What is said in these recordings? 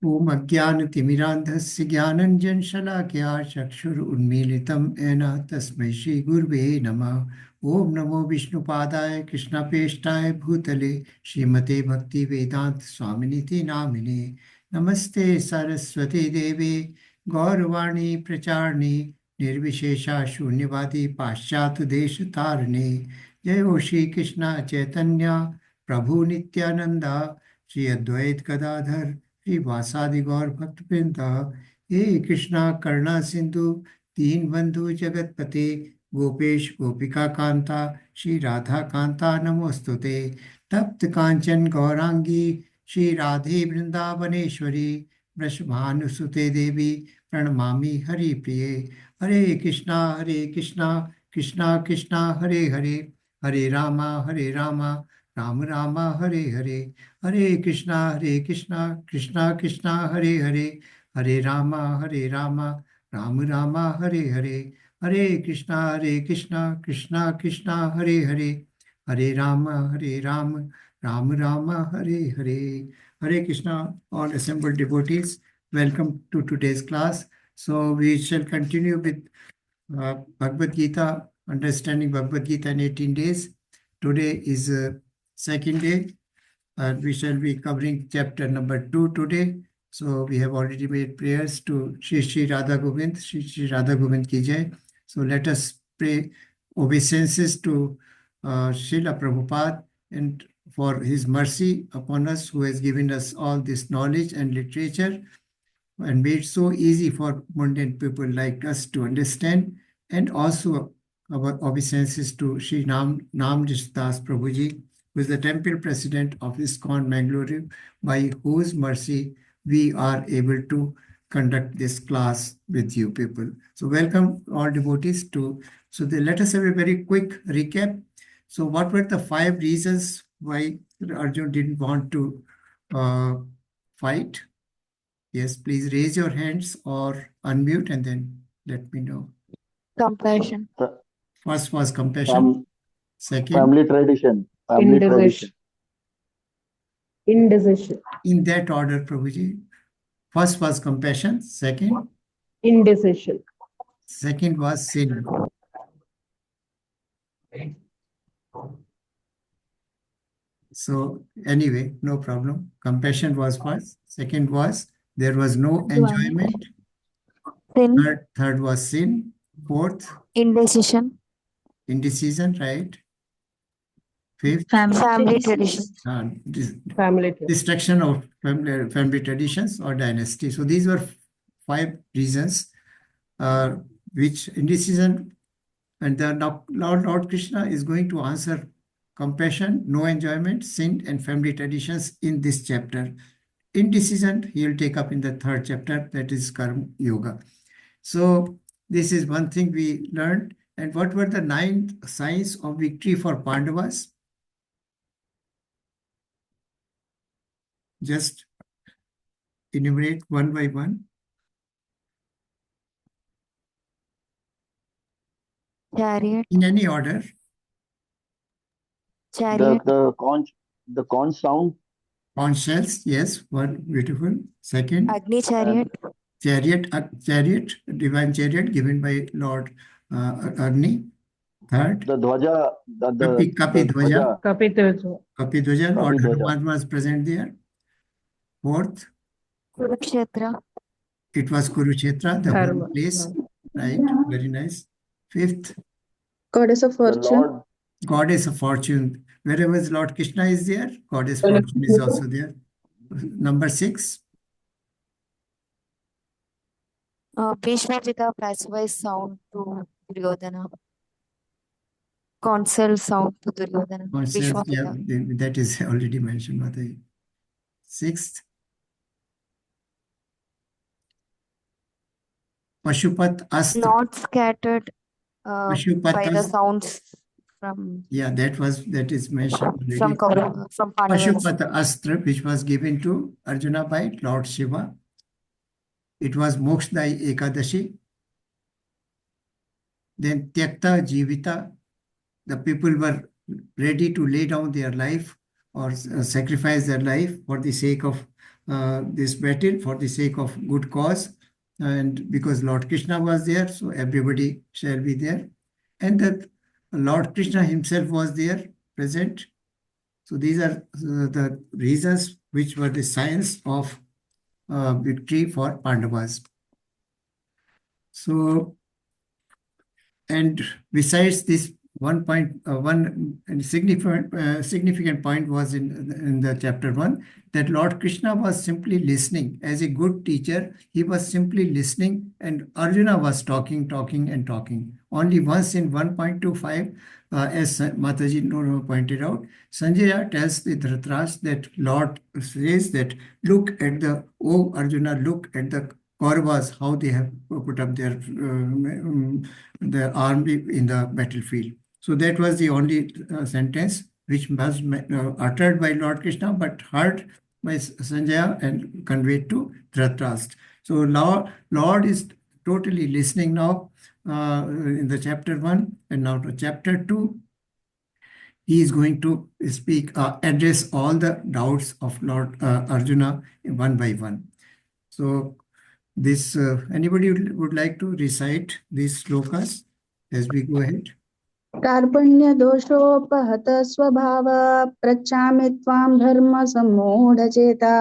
ओम अज्ञानतिमिरान्धस्य ज्ञानञ्जनशलाकया चक्षुरुन्मीलितं येन तस्मै श्रीगुर्वे नमः। ओम नमो विष्णुपादाय कृष्णप्रेष्ठाय भूतले श्रीमते भक्तिवेदांत स्वामिनिति नामिने। नमस्ते सरस्वती देवे गौरवाणी प्रचारिणे निर्विशेषा शून्यवादी पाश्चात्य देश तारिणे। जय हो श्री कृष्ण चैतन्य प्रभु नित्यानंदा श्री अद्वैत गदाधर श्रीवासादि गौर भक्तवृंद। हे कृष्णा करुणा सिंधु दीन बंधु जगतपते गोपेश गोपिका कांता श्री राधा कांता नमोस्तुते। तप्त कांचन गौरांगी श्री राधे वृंदावनेश्वरी वृषभानुसुते देवी प्रणमामि हरिप्रिये। हरे कृष्णा कृष्णा कृष्णा हरे हरे, हरे रामा राम राम हरे हरे। हरे कृष्णा कृष्णा कृष्णा हरे हरे, हरे राम राम राम हरे हरे। हरे कृष्णा कृष्णा कृष्णा हरे हरे, हरे Ram Ram Ram Hare Hare. Hare Krishna, all assembled devotees, welcome to today's class. So we shall continue with Bhagavad Gita, understanding Bhagavad Gita in 18 days. Today is second day. We shall be covering chapter number 2 today. So we have already made prayers to Shri Radha Govind, Shri Radha Govind ki jai. So let us pray obeisances to Srila Prabhupada and for his mercy upon us, who has given us all this knowledge and literature and made so easy for mundane people like us to understand, and also our obeisances to Sri Namdas Das Prabhuji, who is the temple president of ISKCON Mangalore, by whose mercy we are able to conduct this class with you people. So welcome all devotees to, let us have a very quick recap. So what were the 5 reasons why Arjun didn't want to fight? Yes, please raise your hands or unmute and then let me know. Compassion. First was compassion. Second, family tradition. Indecision. In that order, Prabhuji. First was compassion. Second, Indecision. Second was sin. So anyway, no problem. Compassion was first. Second was there was no enjoyment. Sin. Third was sin. Fourth, Indecision. indecision, right? Fifth, Family tradition. destruction of family traditions or dynasty. So these were 5 reasons which indecision, and the Lord Krishna is going to answer compassion, no enjoyment, sin, and family traditions in this chapter. Indecision he will take up in the 3rd chapter, that is Karma Yoga. So this is one thing we learned. And what were the 9 signs of victory for Pandavas? Just enumerate one by one. Chariot. In any order. Chariot. The conch sound. Conch shells, yes, one beautiful. Second, Agni chariot. Chariot, divine chariot given by Lord Agni. Third, The dhwaja. Kapi Dhwaja. Kapi Dhwaja, Lord Hanuman was present there. Fourth, Kurukshetra. it was Kurukshetra, the holy place. Right, very nice. Fifth, Goddess of fortune. Goddess of fortune. Wherever Lord Krishna is there, Goddess fortune is also there. Number 6. Bhishma Pita pacify sound to Duryodhana. Counsel sound to Duryodhana. Concept, yeah, that is already mentioned. Mataji. 6th, Pashupat Astra. Not scattered by the sounds from. Yeah, that is mentioned already. From Pandavas. Pashupat Astra, which was given to Arjuna by Lord Shiva. It was Mokshadai Ekadashi. Then Tyakta Jivita, the people were ready to lay down their life or sacrifice their life for the sake of this battle for the sake of good cause. And because Lord Krishna was there, so everybody shall be there. And that Lord Krishna himself was there, present. So these are the reasons which were the signs of victory for Pandavas. So, and besides this, one significant point was in the chapter 1, that Lord Krishna was simply listening. As a good teacher, he was simply listening, and Arjuna was talking. Only once in 1.25, as Mataji pointed out, Sanjaya tells the Dhritarashtra that Lord says that, oh Arjuna, look at the Kauravas, how they have put up their army in the battlefield. So that was the only sentence which was uttered by Lord Krishna, but heard by Sanjaya and conveyed to Dhritarashtra. So Lord is totally listening now in the chapter 1, and now to chapter 2. He is going to address all the doubts of Lord Arjuna one by one. So this, anybody would like to recite these slokas as we go ahead? कार्पण्य दोषोपहत स्वभाव प्रच्छामि त्वां धर्म सम्मूढ चेता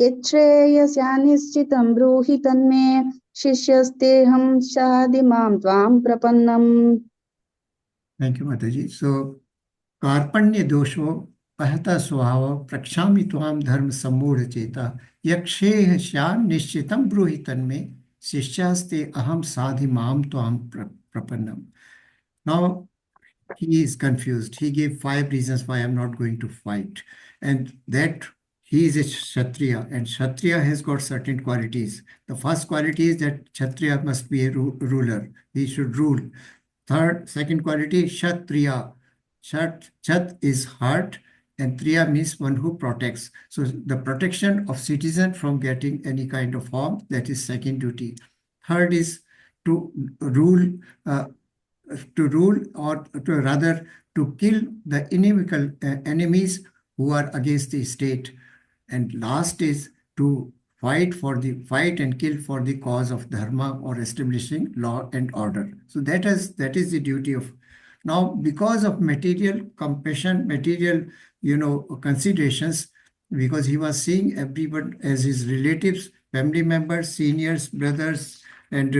यच्छ्रेयस्या निश्चितं ब्रूहि तन्मे शिष्यस्तेऽहं शाधि मां त्वां प्रपन्नम्. Thank you, Mataji. So, कार्पण्य दोषो पहता स्वभाव प्रक्षामि त्वां धर्म सम्मूढ़ चेता यक्षेह श्याम निश्चितं ब्रूहि तन्मे शिष्यास्ते अहम साधि माम त्वां प्रपन्नम. Now he is confused. He gave 5 reasons why I am not going to fight, and that he is a Kshatriya, and Kshatriya has got certain qualities. The first quality is that Kshatriya must be a ruler. He should rule. Second quality, Kshatriya. Chat is heart, and Triya means one who protects. So the protection of citizen from getting any kind of harm, that is second duty. Third is to rule, or rather to kill the inimical enemies who are against the state. And last is to fight and kill for the cause of dharma, or establishing law and order. So that is the duty of. Now, because of material compassion, material, considerations, because he was seeing everyone as his relatives, family members, seniors, brothers, and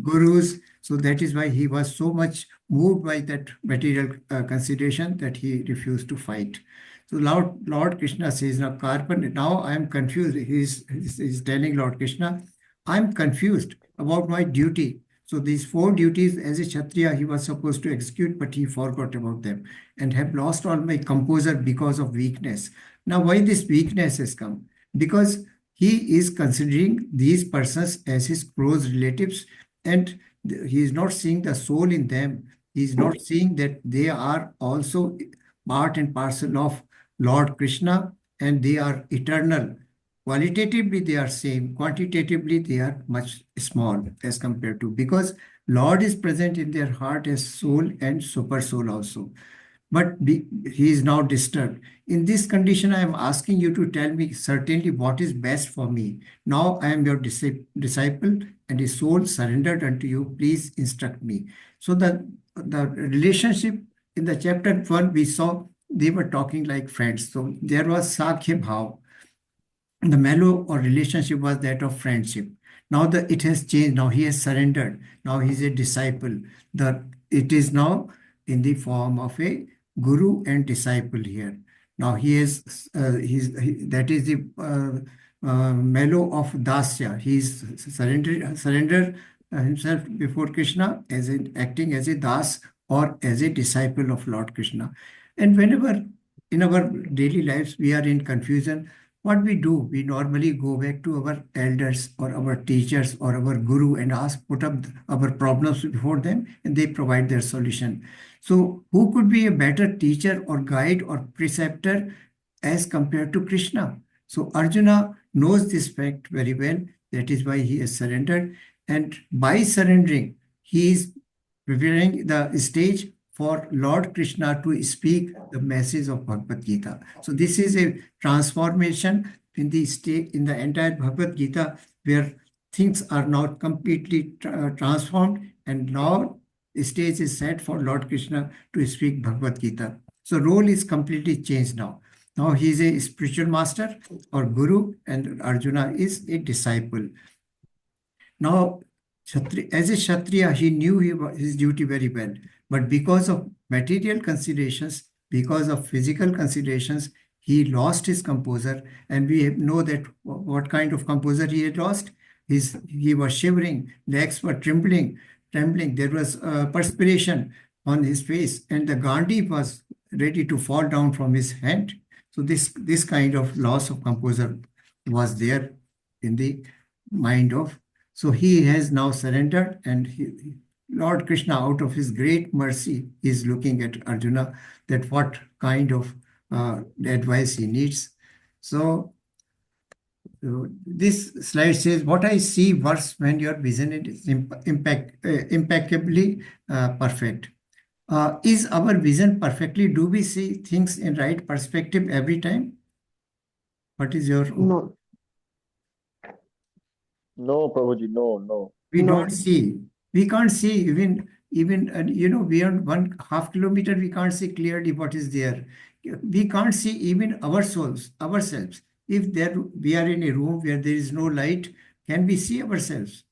gurus. So that is why he was so much moved by that material consideration that he refused to fight. So Lord Krishna says, now I am confused. He's telling Lord Krishna, I'm confused about my duty. So these 4 duties as a Kshatriya he was supposed to execute, but he forgot about them and have lost all my composure because of weakness. Now why this weakness has come? Because he is considering these persons as his close relatives, and he is not seeing the soul in them. He is not seeing that they are also part and parcel of Lord Krishna, and they are eternal. Qualitatively, they are same. Quantitatively, they are much small as compared to, because Lord is present in their heart as soul and super soul also. But he is now disturbed. In this condition, I am asking you to tell me certainly what is best for me. Now I am your disciple, and his soul surrendered unto you. Please instruct me. So the relationship in the chapter 1, we saw they were talking like friends. So there was Sakhya Bhav. The mellow or relationship was that of friendship. Now it has changed. Now he has surrendered. Now he is a disciple. It is now in the form of a guru and disciple here. Now that is the mellow of Dasya. He is surrendered himself before Krishna acting as a Das or as a disciple of Lord Krishna. And whenever in our daily lives we are in confusion, what we do, we normally go back to our elders or our teachers or our guru and put up our problems before them, and they provide their solution. So who could be a better teacher or guide or preceptor as compared to Krishna? So Arjuna knows this fact very well. That is why he has surrendered. And by surrendering, he is preparing the stage for Lord Krishna to speak the message of Bhagavad Gita. So this is a transformation in the state, in the entire Bhagavad Gita, where things are now completely transformed, and now the stage is set for Lord Krishna to speak Bhagavad Gita. So role is completely changed now. Now he is a spiritual master or guru, and Arjuna is a disciple. Now, as a Kshatriya, he knew his duty very well. But because of material considerations, because of physical considerations, he lost his composure. And we know that what kind of composure he had lost. He was shivering, legs were trembling. There was perspiration on his face, and the Gandhi was ready to fall down from his hand. So this kind of loss of composure was there in the mind of. So he has now surrendered, and Lord Krishna, out of his great mercy, is looking at Arjuna that what kind of advice he needs. So this slide says, what I see works when your vision is impeccably perfect. Is our vision perfectly? Do we see things in right perspective every time? What is your... No. No, Prabhuji, no. We No. don't see. We can't see even beyond 1/2 kilometer, we can't see clearly what is there. We can't see even ourselves. If we are in a room where there is no light, can we see ourselves?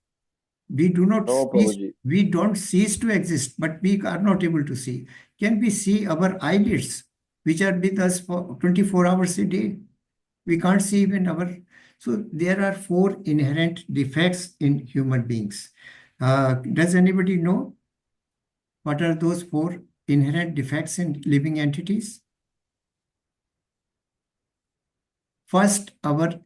We do not No, cease, Prabhuji. we don't cease to exist, but we are not able to see. Can we see our eyelids, which are with us for 24 hours a day? We can't see even our... So there are 4 inherent defects in human beings. Does anybody know what are those 4 inherent defects in living entities? First, our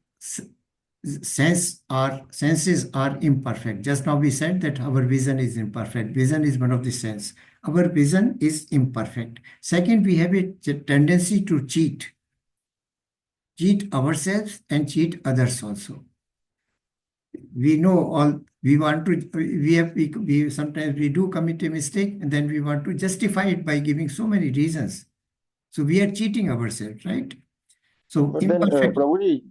senses are imperfect. Just now we said that our vision is imperfect. Vision is one of the sense. Our vision is imperfect. Second, we have a tendency to cheat ourselves and cheat others also. We know all, we want to, we sometimes we do commit a mistake, and then we want to justify it by giving so many reasons. So we are cheating ourselves, right? So But then, imperfect. Prabhuji,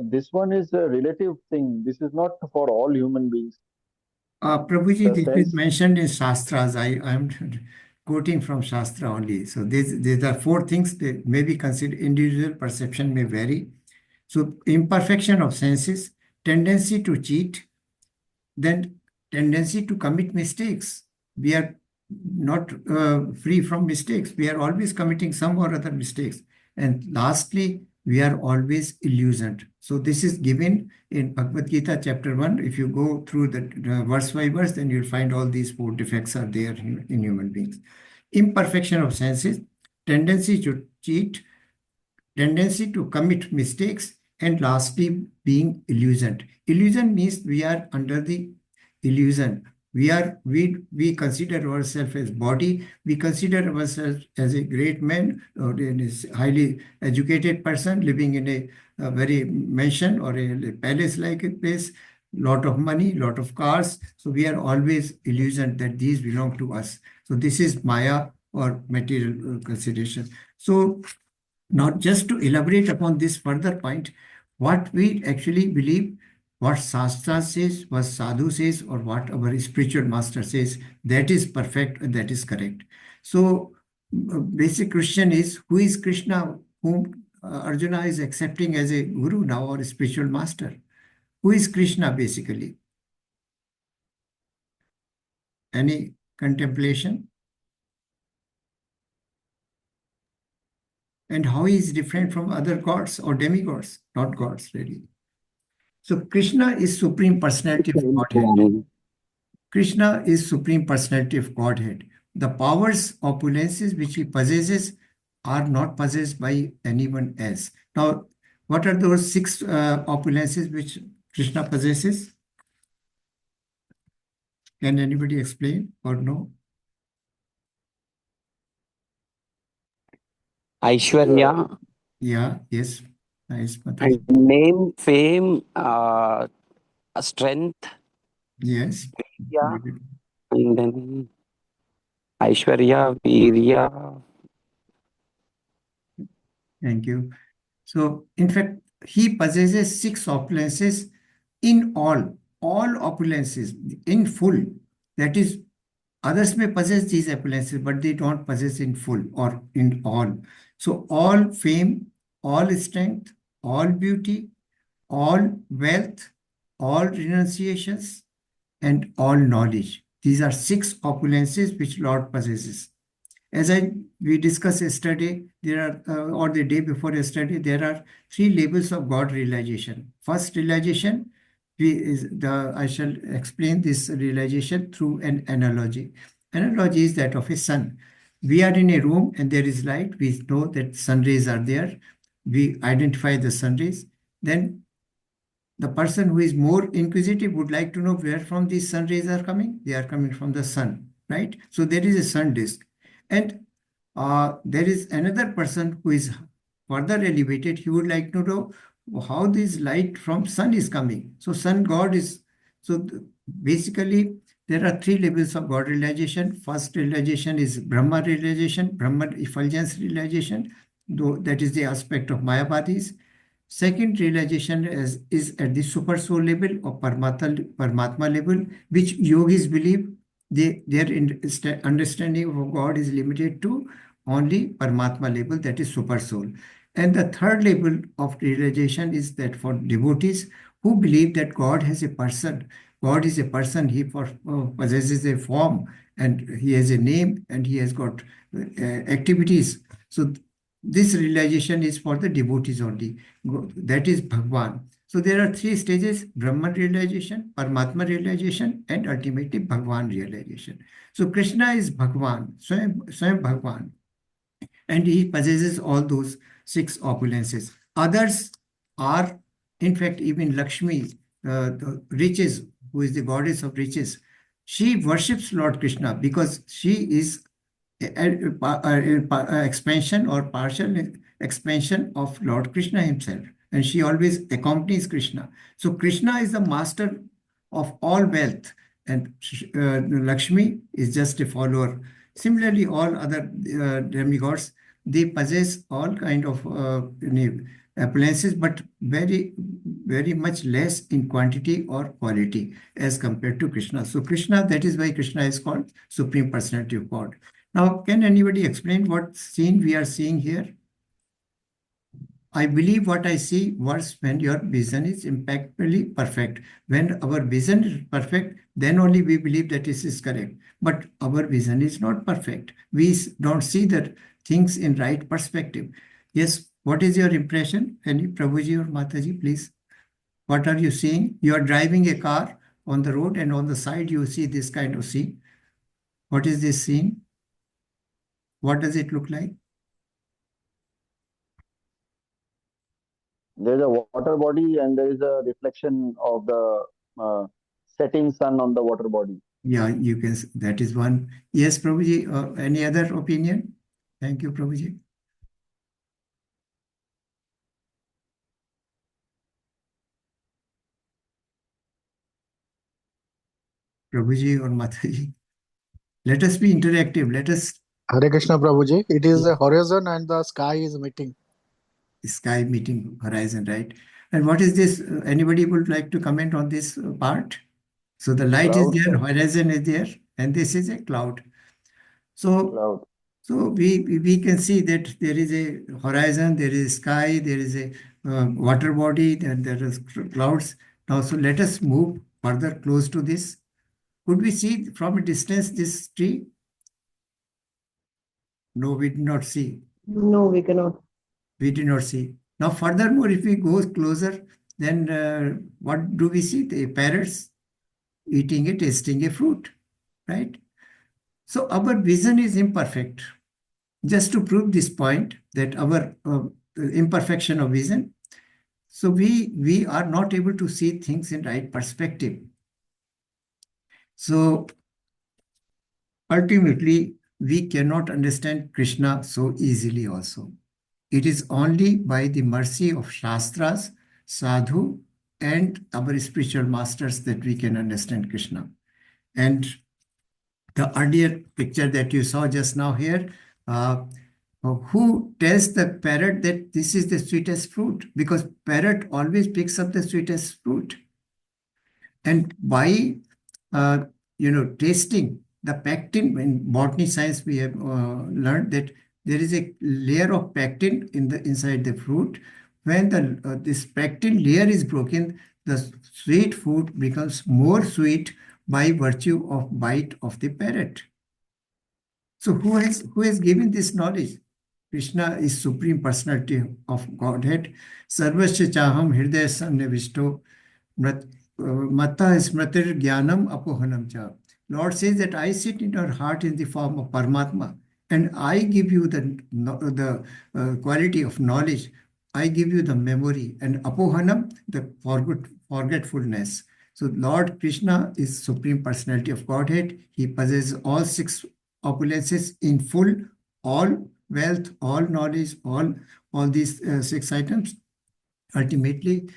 this one is a relative thing. This is not for all human beings. Prabhuji, The this is sense, mentioned in Shastras. I am quoting from Shastra only. So these are 4 things that may be considered. Individual perception may vary. So imperfection of senses, tendency to cheat, then tendency to commit mistakes. We are not free from mistakes. We are always committing some or other mistakes. And lastly, we are always illusioned. So this is given in Bhagavad Gita chapter 1. If you go through the verse by verse, then you'll find all these 4 defects are there in human beings. Imperfection of senses, tendency to cheat, tendency to commit mistakes, and lastly, being illusioned. Illusion means we are under the illusion. We consider ourselves as body. We consider ourselves as a great man or a highly educated person living in a very mansion or a palace-like a place, lot of money, lot of cars. So we are always illusioned that these belong to us. So this is Maya or material consideration. So now, just to elaborate upon this further point, what we actually believe, what Shastra says, what Sadhu says, or what our spiritual master says, that is perfect and that is correct. So, basic question is, who is Krishna, whom Arjuna is accepting as a guru now or a spiritual master? Who is Krishna basically? Any contemplation? And how he is different from other gods or demigods, not gods really. So Krishna is Supreme Personality of Godhead. Krishna is Supreme Personality of Godhead. The powers, opulences which he possesses are not possessed by anyone else. Now, what are those 6 opulences which Krishna possesses? Can anybody explain or no? Aishwarya. Yeah, yes. Nice. And name, fame, strength. Yes. Yeah. And then Aishwarya, Virya. Thank you. So, in fact, he possesses 6 opulences in all opulences in full. That is, others may possess these opulences, but they don't possess in full or in all. So all fame, all strength, all beauty, all wealth, all renunciations, and all knowledge. These are 6 opulences which Lord possesses. As we discussed yesterday, there are, or the day before yesterday, there are 3 levels of God realization. First realization, I shall explain this realization through an analogy. Analogy is that of a sun. We are in a room and there is light. We know that sun rays are there. We identify the sun rays. Then the person who is more inquisitive would like to know where from these sun rays are coming. They are coming from the sun, right? So there is a sun disk. And there is another person who is further elevated. He would like to know how this light from sun is coming. So sun God is, so basically there are 3 levels of God realization. First realization is Brahma realization, Brahma effulgence realization, though that is the aspect of Mayavadis. Second realization is at the super soul level or Paramatma level, which yogis believe their understanding of God is limited to only Paramatma level, that is super soul. And the third level of realization is that for devotees who believe that God has a person, God is a person, he possesses a form and he has a name and he has got activities. So this realization is for the devotees only. That is Bhagwan. So there are 3 stages: Brahman realization, Paramatma realization, and ultimately Bhagwan realization. So Krishna is Bhagwan, Swayam Bhagwan, and he possesses all those 6 opulences. Others are, in fact, even Lakshmi, the riches, who is the goddess of riches. She worships Lord Krishna because she is expansion or partial expansion of Lord Krishna himself, and she always accompanies Krishna. So Krishna is the master of all wealth, and Lakshmi is just a follower. Similarly, all other demigods, they possess all kind of appliances, but very, very much less in quantity or quality as compared to Krishna. So Krishna, that is why Krishna is called Supreme Personality of God. Now, can anybody explain what scene we are seeing here? I believe what I see works when your vision is impeccably perfect. When our vision is perfect, then only we believe that this is correct. But our vision is not perfect. We don't see the things in right perspective. Yes, what is your impression? Any Prabhuji or Mataji, please? What are you seeing? You are driving a car on the road and on the side you see this kind of scene. What is this scene? What does it look like? There is a water body and there is a reflection of the setting sun on the water body. Yeah, you can. That is one. Yes, Prabhuji. Any other opinion? Thank you, Prabhuji. Prabhuji or Mataji. Let us be interactive. Let us. Hare Krishna Prabhuji. It is a horizon and the sky is meeting. Sky meeting horizon, right? And what is this? Anybody would like to comment on this part? So the light Cloud. is there, horizon is there, and this is a cloud. So, Cloud. so we can see that there is a horizon, there is sky, there is a water body, then there is clouds. Now, so let us move further close to this. Could we see from a distance this tree? No, we did not see. No, we cannot. We did not see. Now, furthermore, if we go closer, then what do we see? The parrots eating tasting a fruit, right? So our vision is imperfect. Just to prove this point that our imperfection of vision, so we are not able to see things in right perspective. So ultimately, we cannot understand Krishna so easily also. It is only by the mercy of Shastras, Sadhu, and our spiritual masters that we can understand Krishna. And the earlier picture that you saw just now here, Who tells the parrot that this is the sweetest fruit? Because parrot always picks up the sweetest fruit. And by tasting the pectin, in botany science we have learned that there is a layer of pectin inside the fruit. When this pectin layer is broken, the sweet fruit becomes more sweet by virtue of bite of the parrot. So who has given this knowledge? Krishna is Supreme Personality of Godhead. Sarvasya chaham hridaya sannivishto matta smritir jnanam apohanam cha. Lord says that I sit in your heart in the form of Paramatma, and I give you the quality of knowledge. I give you the memory, and apohanam, the forgetfulness. So Lord Krishna is Supreme Personality of Godhead. He possesses all six opulences in full, all wealth, all knowledge, all these six items. Ultimately,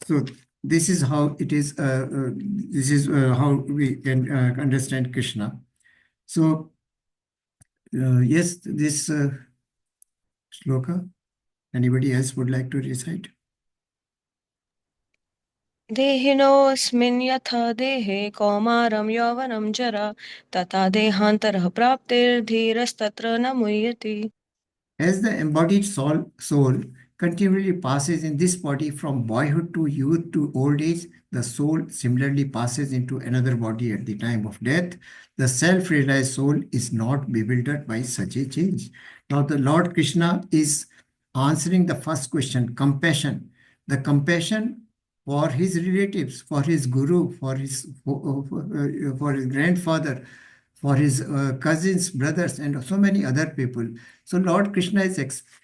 so this is how it is. This is how we can understand Krishna. So yes, this shloka. Anybody else would like to recite? देहिनोऽस्मिन् यथा देहे कौमारं यौवनं जरा तथा देहान्तरः प्राप्तिर्धीरस्तत्र न मुह्यति. As the embodied soul continually passes in this body from boyhood to youth to old age, the soul similarly passes into another body at the time of death. The self-realized soul is not bewildered by such a change. Now the Lord Krishna is answering the first question, compassion. The compassion for his relatives, for his guru, for his grandfather, for his cousins, brothers, and so many other people. So Lord Krishna is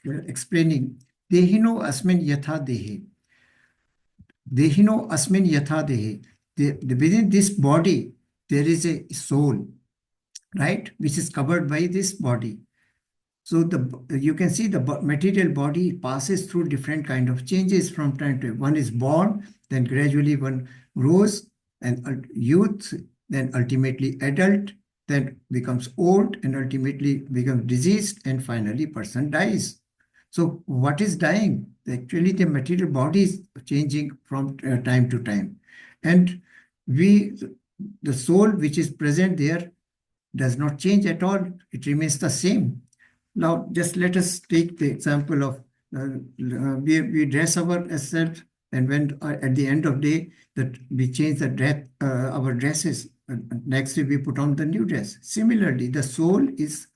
explaining, Dehino asmin yatha dehe. Dehino asmin yatha dehe. Within this body, there is a soul, right, which is covered by this body. So you can see the material body passes through different kind of changes from time to time. One is born, then gradually one grows, and youth, then ultimately adult, then becomes old, and ultimately becomes diseased, and finally person dies. So what is dying? Actually, the material body is changing from time to time. And the soul which is present there does not change at all. It remains the same. Now, just let us take the example of we dress ourselves, and when at the end of the day that we change our dresses, next day we put on the new dress. Similarly, the soul is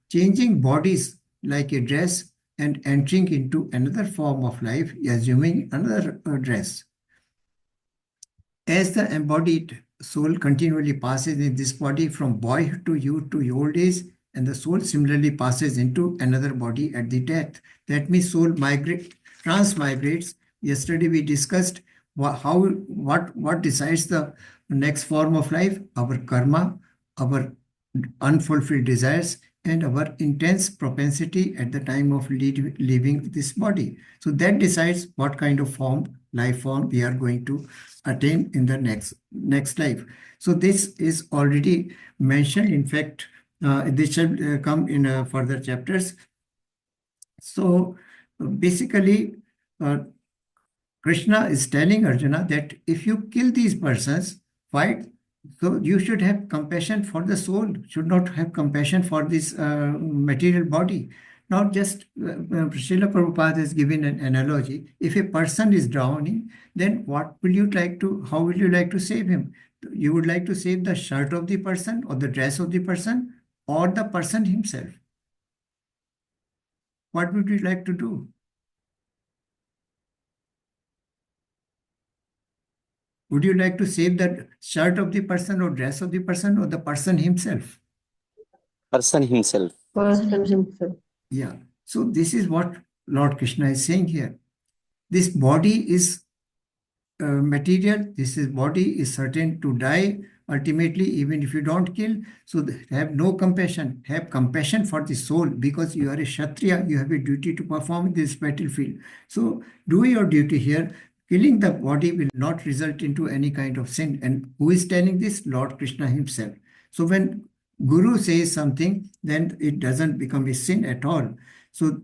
changing bodies like a dress and entering into another form of life, assuming another dress. As the embodied soul continually passes in this body from boyhood to youth to old age, and the soul similarly passes into another body at the death. That means soul transmigrates. Yesterday we discussed what decides the next form of life: our karma, our unfulfilled desires, and our intense propensity at the time of leaving this body. So that decides what kind of life form we are going to attain in the next life. So this is already mentioned. In fact, this shall come in further chapters. So basically, Krishna is telling Arjuna that if you kill these persons, why? So you should have compassion for the soul, should not have compassion for this material body. Not just, Srila Prabhupada has given an analogy. If a person is drowning, then how will you like to save him? You would like to save the shirt of the person or the dress of the person or the person himself. What would you like to do? Would you like to save the shirt of the person or dress of the person or the person himself? Person himself. Person himself. Yeah. So this is what Lord Krishna is saying here. This body is material. This body is certain to die ultimately, even if you don't kill. So have no compassion. Have compassion for the soul, because you are a Kshatriya. You have a duty to perform in this battlefield. So do your duty here. Killing the body will not result into any kind of sin. And who is telling this? Lord Krishna himself. So when Guru says something, then it doesn't become a sin at all. So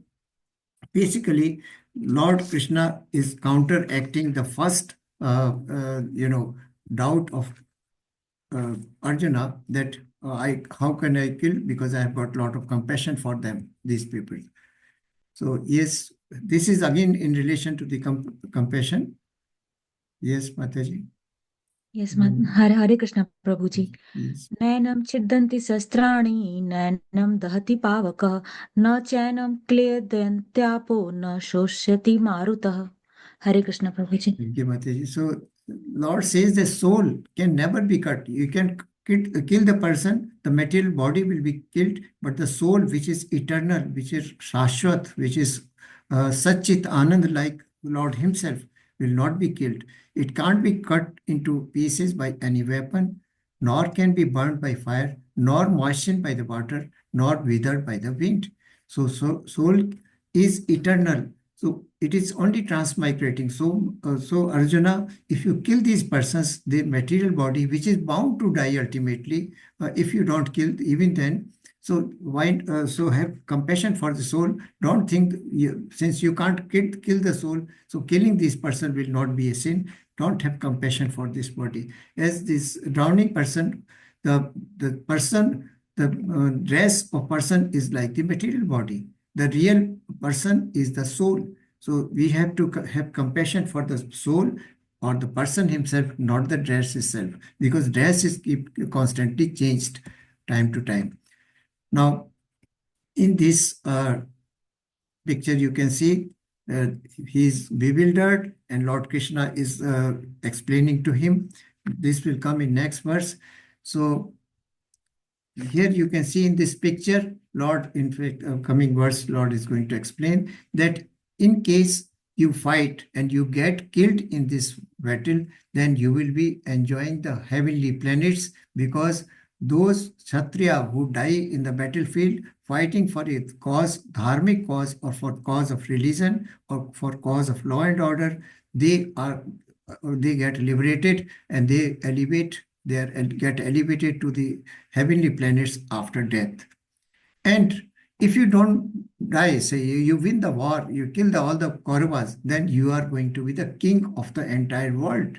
basically, Lord Krishna is counteracting the first, doubt of Arjuna, that how can I kill, because I have got a lot of compassion for them, these people. So yes, this is again in relation to the compassion. Yes, Mataji. Yes, Hare Krishna, Prabhuji. Yes. नैनं छिद्दन्ति शस्त्राणि नैनं दहति पावकः न चैनं क्लेदयन्त्यापो न शोष्यति मारुतः. Hare Krishna, Prabhuji. Thank you, Mataji. So Lord says the soul can never be cut. You can kill the person, the material body will be killed, but the soul, which is eternal, which is Shashwat, which is Satchit Anand, like Lord himself, will not be killed. It can't be cut into pieces by any weapon, nor can be burned by fire, nor moistened by the water, nor withered by the wind. So soul is eternal. So it is only transmigrating. So Arjuna, if you kill these persons, the material body, which is bound to die ultimately, if you don't kill, even then, so why? So have compassion for the soul. Don't think since you can't kill the soul, so killing this person will not be a sin. Don't have compassion for this body. As this drowning person, the person, the dress of person is like the material body. The real person is the soul. So we have to have compassion for the soul or the person himself, not the dress itself, because dress is constantly changed time to time. Now, in this picture, you can see he's bewildered and Lord Krishna is explaining to him. This will come in next verse. So here you can see in this picture, Lord, in fact, coming verse, Lord is going to explain that in case you fight and you get killed in this battle, then you will be enjoying the heavenly planets, because those Kshatriya who die in the battlefield fighting for a cause, dharmic cause, or for cause of religion, or for cause of law and order, they get liberated and they get elevated to the heavenly planets after death. And if you don't die, say you win the war, you kill all the Kauravas, then you are going to be the king of the entire world.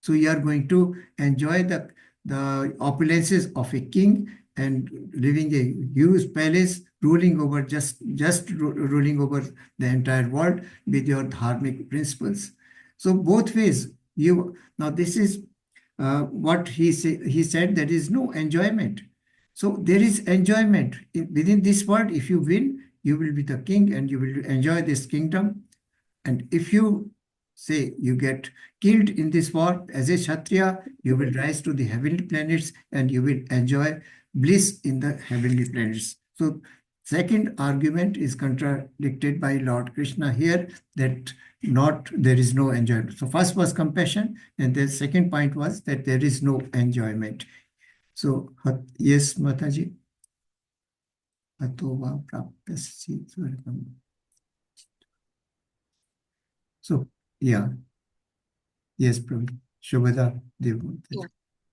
So you are going to enjoy the opulences of a king and living a huge palace, ruling over ruling over the entire world with your dharmic principles. So both ways, now this is what he said, there is no enjoyment. So there is enjoyment within this world. If you win, you will be the king and you will enjoy this kingdom. And if you say you get killed in this war as a Kshatriya, you will rise to the heavenly planets and you will enjoy bliss in the heavenly planets. So second argument is contradicted by Lord Krishna here, that there is no enjoyment. So first was compassion, and the second point was that there is no enjoyment. So yes, Mataji. So yeah. Yes, Prabhu. Shubhada Dev.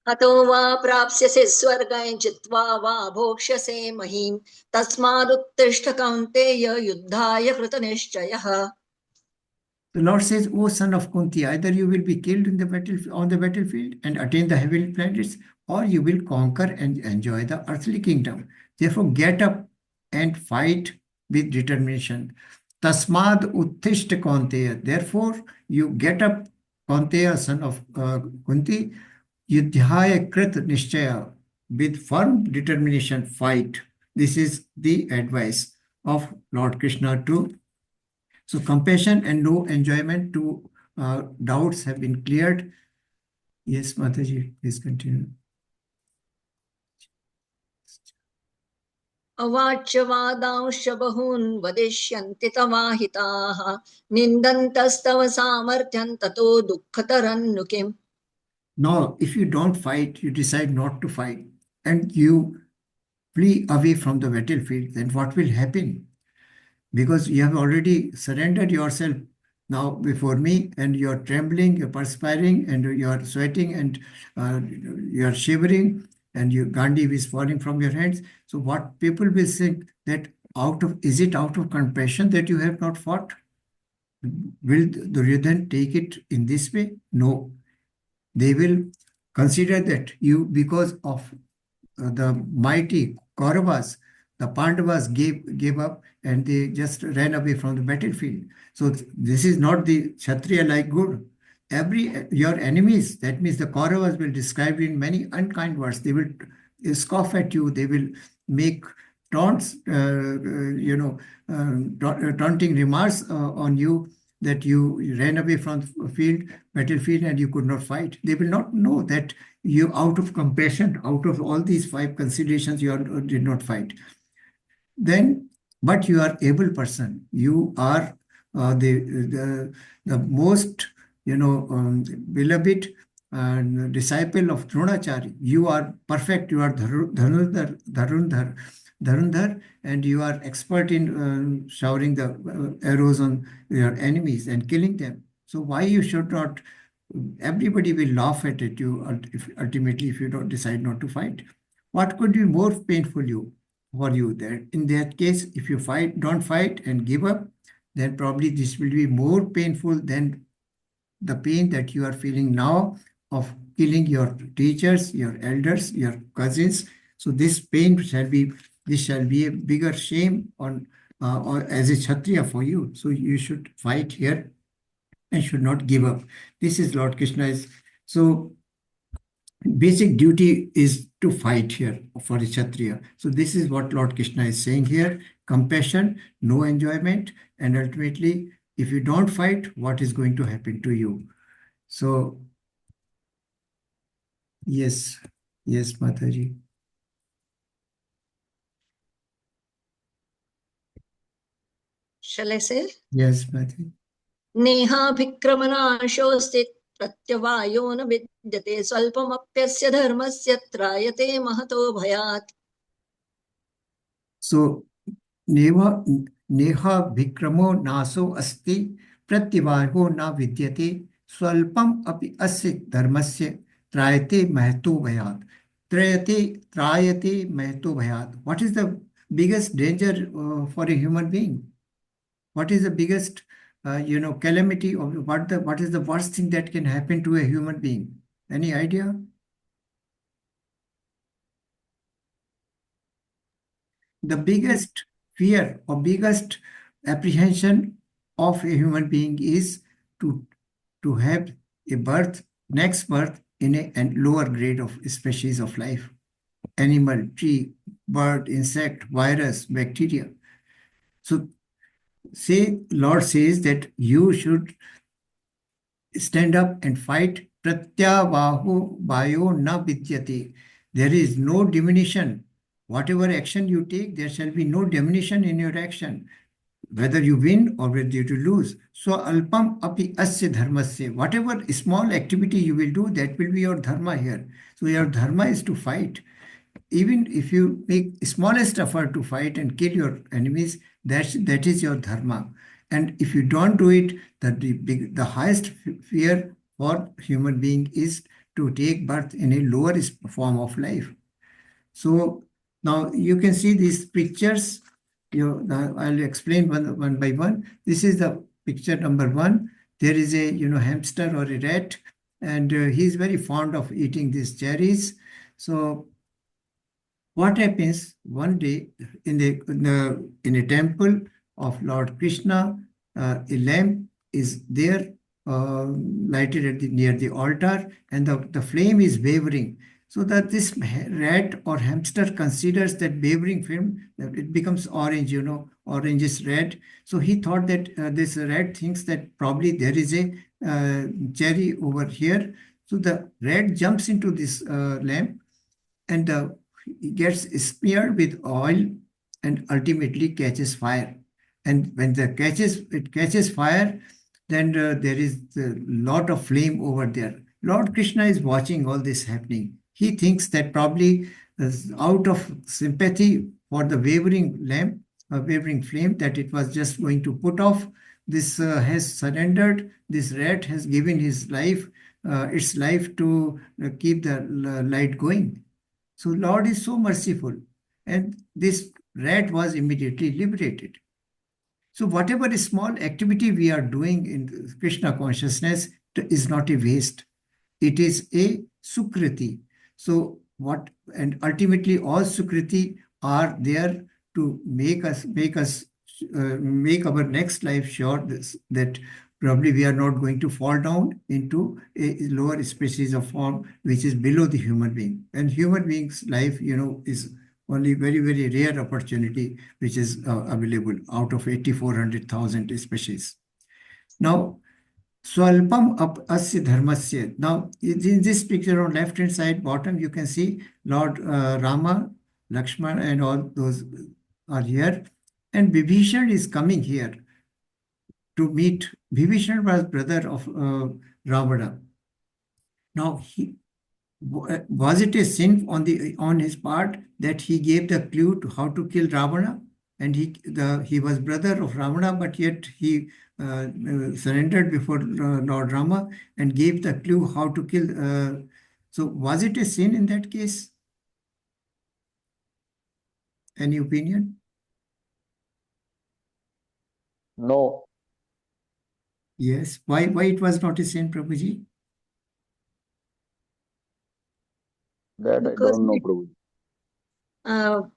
हतो वा प्राप्स्यसे स्वर्गं जित्वा वा भोक्ष्यसे महीं तस्मादुत्तिष्ठ कौन्तेय युद्धाय कृतनिश्चयः. The Lord says, O son of Kunti, either you will be killed on the battlefield and attain the heavenly planets, or you will conquer and enjoy the earthly kingdom. Therefore, get up and fight with determination. Tasmad uttishta Kaunteya. Therefore, you get up, Kaunteya, son of Kunti, Yudhyaya Krit Nishchaya, with firm determination, fight. This is the advice of Lord Krishna to. So compassion and no enjoyment, two doubts have been cleared. Yes, Mataji, please continue. अवाच्यवादांश्च बहून् वदिष्यन्ति तवाहिताः निन्दन्तस्तव सामर्थ्यं ततो दुःखतरन्नु किम्. Now, if you don't fight, you decide not to fight, and you flee away from the battlefield, then what will happen? Because you have already surrendered yourself now before me, and you're trembling, you're perspiring, and you're sweating, and you're shivering. and your Gandhi is falling from your hands. So what people will think that is it out of compassion that you have not fought? Will Duryodhan take it in this way? No. They will consider that you, because of the mighty Kauravas, the Pandavas gave up and they just ran away from the battlefield. So this is not the Kshatriya-like good. Your enemies, that means the Kauravas, will describe in many unkind words. They will scoff at you. They will make taunts, taunting remarks on you, that you ran away from the battlefield and you could not fight. They will not know that you, out of compassion, out of all these 5 considerations, you did not fight. Then, but you are able person. You are the most, beloved disciple of Dronacharya. You are perfect. You are Dharundhar, and you are expert in showering the arrows on your enemies and killing them. So why you should not? Everybody will laugh at it. Ultimately, if you don't decide not to fight, what could be more painful for you? There, in that case, if you don't fight and give up, then probably this will be more painful than the pain that you are feeling now of killing your teachers, your elders, your cousins. So this pain shall be a bigger shame or as a Kshatriya for you. So you should fight here and should not give up. This is Lord Krishna's. So basic duty is to fight here for a Kshatriya. So this is what Lord Krishna is saying here. Compassion, no enjoyment, and ultimately, if you don't fight, what is going to happen to you? So, yes, Mataji. Shall I say? Yes, Mataji. Neha Bhikramanaashostit Pratyavayo na vidyate Swalpamapyasya dharmasya trayate mahato bhayat. So, Neha Bhikramo naso asti Pratyavayo na vidyate Swalpam api asya dharmasya trayate mahato bhayat. Trayate mahato bhayat. What is the biggest danger for a human being? What is the biggest calamity, or what is the worst thing that can happen to a human being? Any idea? The biggest fear or biggest apprehension of a human being is to have next birth in a lower grade of species of life. Animal, tree, bird, insect, virus, bacteria. So Lord says that you should stand up and fight. Pratyavaho bayo na vidyate. There is no diminution. Whatever action you take, there shall be no diminution in your action, whether you win or whether you lose. So alpam api asya dharmasya. Whatever small activity you will do, that will be your dharma here. So your dharma is to fight. Even if you make smallest effort to fight and kill your enemies, that is your dharma. And if you don't do it, the highest fear for human being is to take birth in a lower form of life. So now you can see these pictures. I'll explain one by one. This is the picture number 1. There is a hamster or a rat, and he's very fond of eating these cherries. So what happens one day in a temple of Lord Krishna, a lamp is there lighted near the altar, and the flame is wavering. So that this rat or hamster considers that wavering flame, it becomes orange, orange is red. So he thought that this rat thinks that probably there is a cherry over here. So the rat jumps into this lamp and gets smeared with oil and ultimately catches fire. And when it catches fire, then there is a lot of flame over there. Lord Krishna is watching all this happening. He thinks that probably out of sympathy for the wavering flame that it was just going to put off, this has surrendered. This rat has given its life to keep the light going. So Lord is so merciful. And this rat was immediately liberated. So whatever small activity we are doing in Krishna consciousness is not a waste. It is a sukriti. So what, and ultimately all sukriti are there to make our next life sure that probably we are not going to fall down into a lower species of form which is below the human being. And human being's life, is only very, very rare opportunity which is available out of 8,400,000 species. Now, Swalpam up asya dharmasya. Now, in this picture on left-hand side bottom, you can see Lord Rama, Lakshmana, and all those are here. And Vibhishan is coming here to meet. Vibhishan was brother of Ravana. Now, was it a sin on his part that he gave the clue to how to kill Ravana? And he was brother of Ravana, but yet he surrendered before Lord Rama and gave the clue how to kill. So was it a sin in that case? Any opinion? No. Yes. Why it was not a sin, Prabhuji? That I don't know, Prabhuji.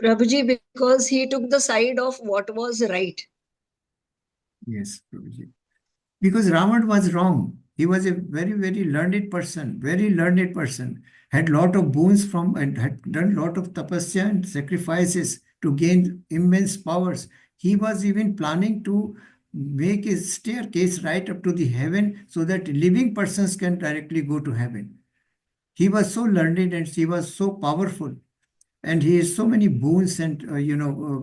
Prabhuji, because he took the side of what was right. Yes, Prabhuji. Because Ravan was wrong. He was a very, very learned person, had lot of boons from and had done lot of tapasya and sacrifices to gain immense powers. He was even planning to make a staircase right up to the heaven so that living persons can directly go to heaven. He was so learned and he was so powerful. And he has so many boons and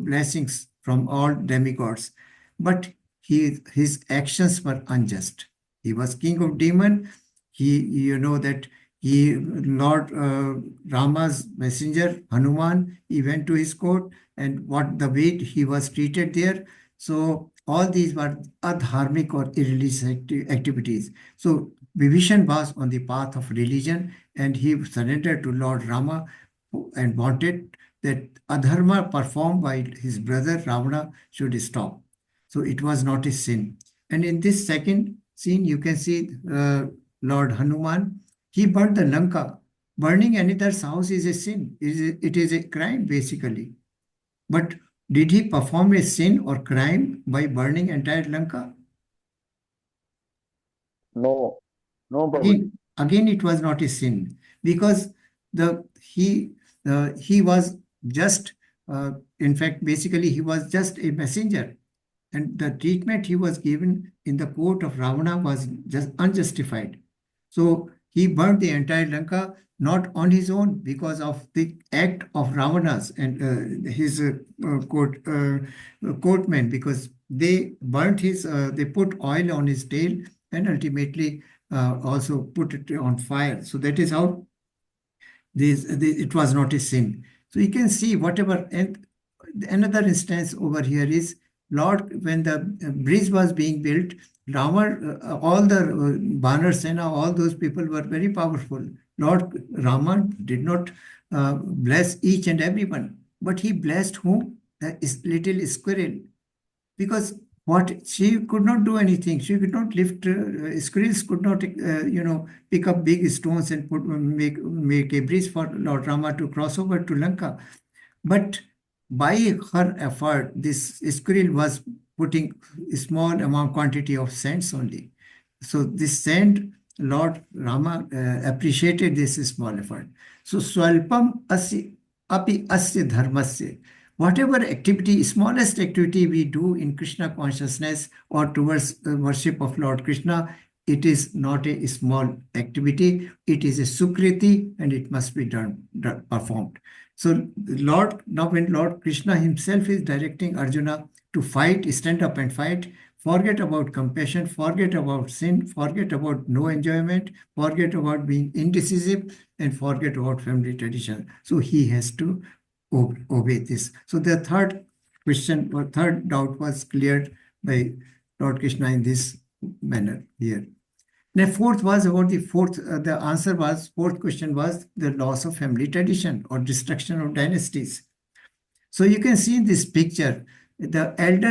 blessings from all demigods. But his actions were unjust. He was king of demon. Lord Rama's messenger, Hanuman, he went to his court, and what the way he was treated there. So all these were adharmic or irreligious activities. So Vibhishan was on the path of religion, and he surrendered to Lord Rama and wanted that adharma performed by his brother Ravana should stop. So it was not a sin. And in this second scene, you can see Lord Hanuman. He burnt the Lanka. Burning another's house is a sin. It is a crime, basically. But did he perform a sin or crime by burning entire Lanka? No, Prabhuji. Again, it was not a sin because he was just, in fact, basically he was just a messenger. And the treatment he was given in the court of Ravana was just unjustified. So he burnt the entire Lanka, not on his own, because of the act of Ravana's and his courtmen, because they burnt they put oil on his tail and ultimately also put it on fire. So that is how it was not a sin. So you can see whatever. And another instance over here is Lord, when the bridge was being built, Rama, all the Banar Sena, all those people were very powerful. Lord Rama did not bless each and everyone, but he blessed whom? The little squirrel. Because she could not do anything. She could not lift, squirrels could not, pick up big stones and make a bridge for Lord Rama to cross over to Lanka. But by her effort, this squirrel was putting a small quantity of sands only. So this sand, Lord Rama appreciated this small effort. So swalpam api asya dharmasya. Whatever activity, smallest activity we do in Krishna consciousness or towards worship of Lord Krishna, it is not a small activity. It is a sukriti and it must be performed. So now when Lord Krishna himself is directing Arjuna to fight, stand up and fight, forget about compassion, forget about sin, forget about no enjoyment, forget about being indecisive, and forget about family tradition. So he has to obey this. So the third question or third doubt was cleared by Lord Krishna in this manner here. The fourth was about the answer was, fourth question was the loss of family tradition or destruction of dynasties. So you can see in this picture, the elder